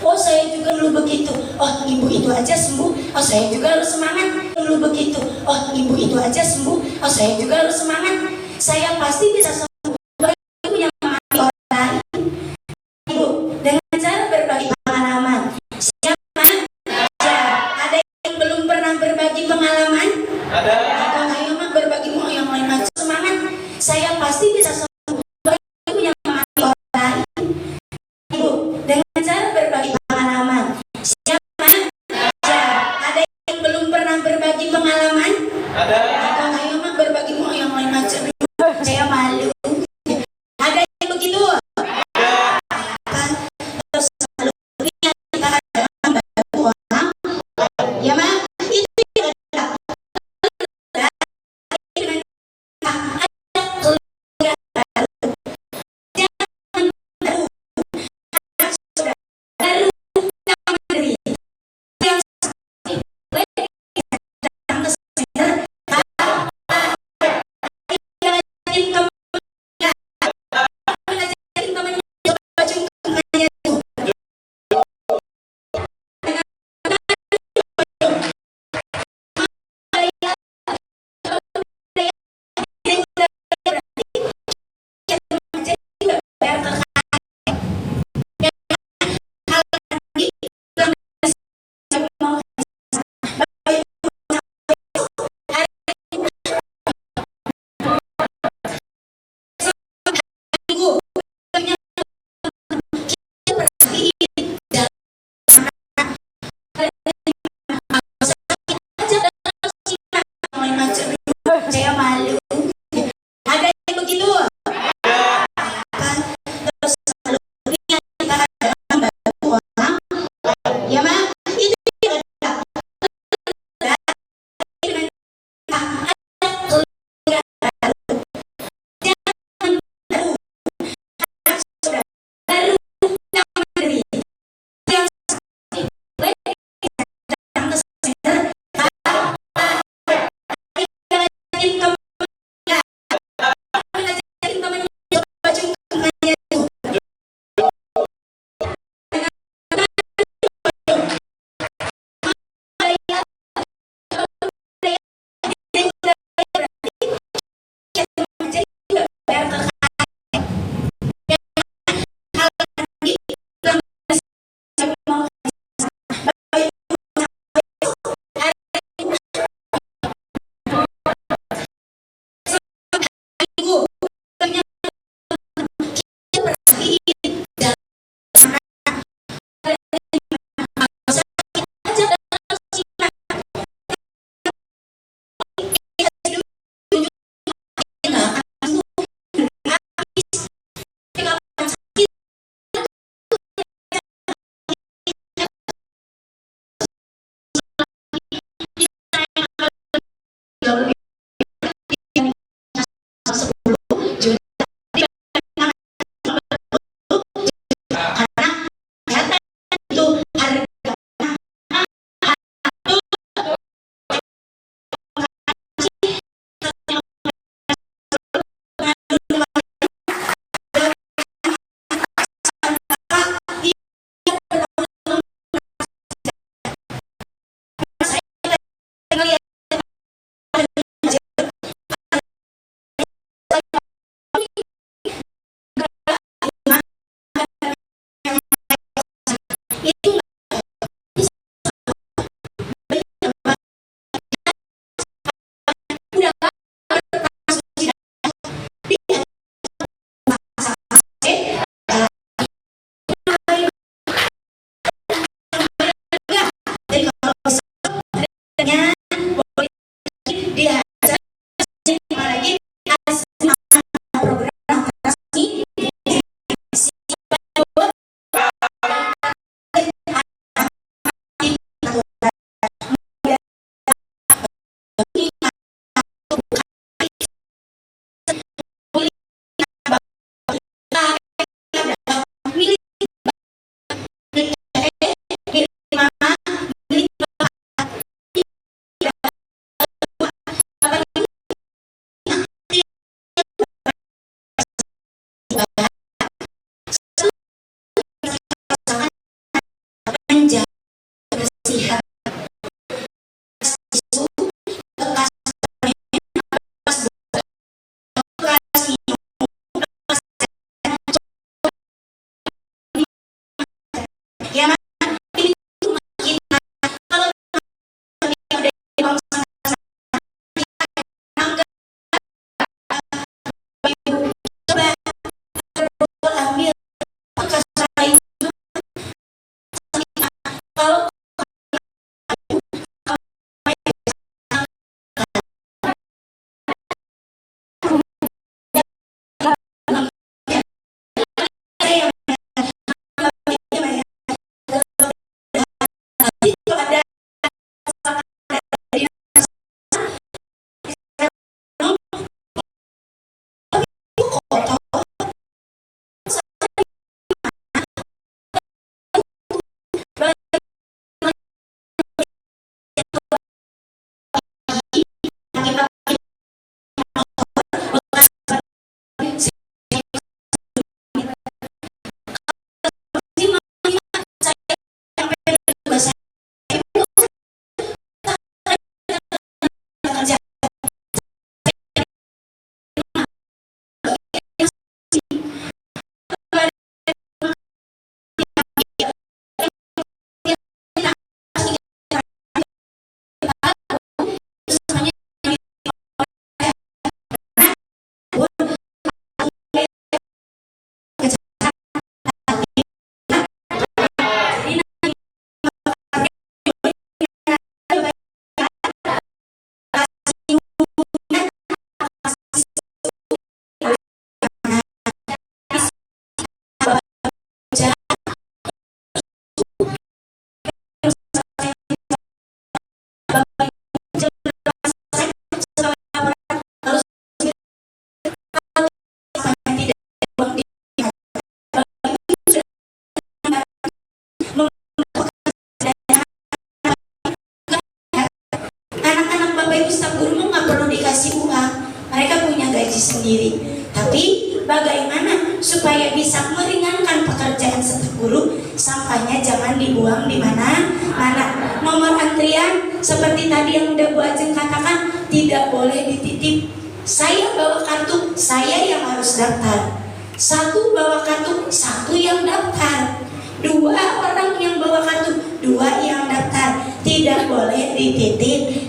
Oh, saya juga dulu begitu. Oh, ibu itu aja sembuh. Oh, saya juga harus semangat. Dulu begitu. Oh, ibu itu aja sembuh. Oh, saya juga harus semangat. Saya pasti bisa sembuh. Ibu yang mengerti orang lain. Ibu, dengan cara berbagi pengalaman. Siapa aja? Ada yang belum pernah berbagi pengalaman? Ada. Ayo mak berbagi mau yang lain aja semangat. Saya pasti bisa sembuh. Ibu yang mengerti orang lain. Ibu, dengan cara berbagi pengalaman. Siapa aja? Ada yang belum pernah berbagi pengalaman? Ada. Ayo mak berbagi mau yang lain aja. Saya malu. Ada yang begitu? Terus selalu lihat kita ada membantu orang. Ya mak, itu yang ada. dikasih uang, mereka punya gaji sendiri. Tapi bagaimana supaya bisa meringankan pekerjaan staf guru? Sampahnya jangan dibuang di mana-mana. Nomor antrian seperti tadi yang udah Bu Ajeng katakan, tidak boleh dititip. Saya bawa kartu, saya yang harus daftar. Satu bawa kartu, satu yang daftar. Dua orang yang bawa kartu, dua yang daftar. Tidak boleh dititip.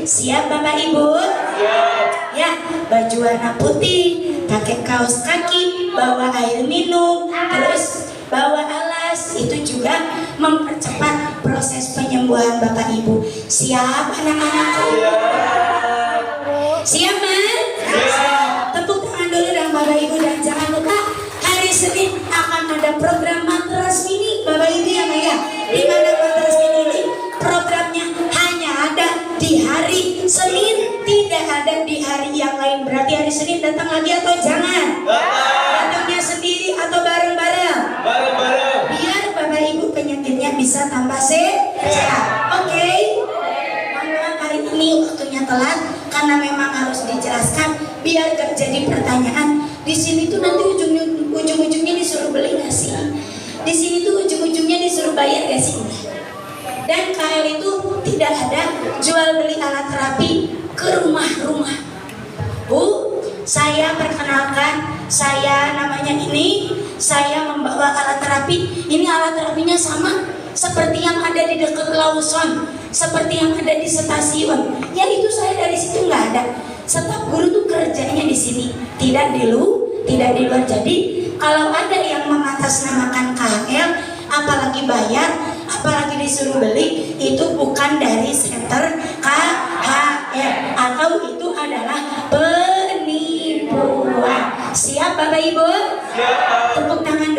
Siap Bapak Ibu? Ya, baju warna putih, pakai kaos kaki, bawa air minum, terus bawa alas. Itu juga mempercepat proses penyembuhan Bapak Ibu. Siap anak-anakku? Siap, Man? Tepuk tangan dulu dong Bapak Ibu, dan jangan lupa hari Senin akan ada program Matras Mini Bapak Ibu ya, Maya. Di mana Matras Mini ini programnya hanya ada di hari Senin, tidak ada di hari yang lain. Berarti hari Senin datang lagi atau jangan? Datangnya sendiri atau bareng-bareng? Bareng-bareng. Biar Bapak Ibu penyakitnya bisa tambah sehat. Oke? Mohon maaf hari ini waktunya telat karena memang harus dijelaskan biar gak jadi pertanyaan. Di sini tuh nanti ujung-ujungnya disuruh beli gak sih? Di sini tuh ujung-ujungnya disuruh bayar gak sih? Dan KL itu tidak ada jual beli alat terapi ke rumah-rumah. Bu, saya perkenalkan, saya namanya ini, saya membawa alat terapi. Ini alat terapinya sama seperti yang ada di dekat Lawson, seperti yang ada di stasiun. Ya itu saya dari situ nggak ada. Staf guru tuh kerjanya di sini, tidak di luar. Jadi kalau ada yang mengatasnamakan KL, apalagi bayar, apalagi disuruh beli, itu bukan dari center KHL, atau itu adalah penipuan. Siap Bapak Ibu? Siap. Tepuk tangan